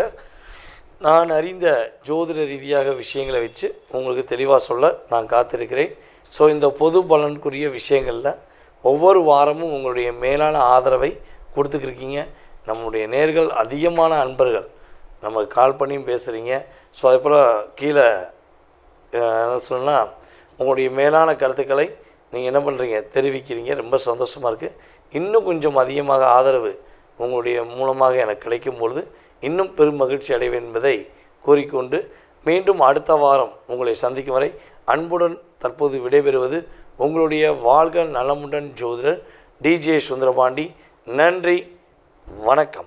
நான் அறிந்த ஜோதிட ரீதியாக விஷயங்களை வச்சு உங்களுக்கு தெளிவாக சொல்ல நான் காத்திருக்கிறேன். ஸோ இந்த பொது பலனுக்குரிய விஷயங்களில் ஒவ்வொரு வாரமும் உங்களுடைய மேலான ஆதரவை கொடுத்துக்கிருக்கீங்க. நம்முடைய நேர்கள் அதிகமான அன்பர்கள் நமக்கு கால் பண்ணியும் பேசுகிறீங்க. ஸோ அதே போல் கீழே என்ன சொன்னால் உங்களுடைய மேலான கருத்துக்களை நீங்கள் என்ன பண்ணுறீங்க, தெரிவிக்கிறீங்க. ரொம்ப சந்தோஷமாக இருக்குது. இன்னும் கொஞ்சம் அதிகமாக ஆதரவு உங்களுடைய மூலமாக எனக்கு கிடைக்கும் பொழுது இன்னும் பெரும் மகிழ்ச்சி அடைவேன் என்பதை கூறிக்கொண்டு மீண்டும் அடுத்த வாரம் உங்களை சந்திக்கும் வரை அன்புடன் தற்போது விடைபெறுவது உங்களுடைய வாழ்க நலமுடன் ஜோதிடர் DJ சுந்தரபாண்டி. நன்றி, வணக்கம்.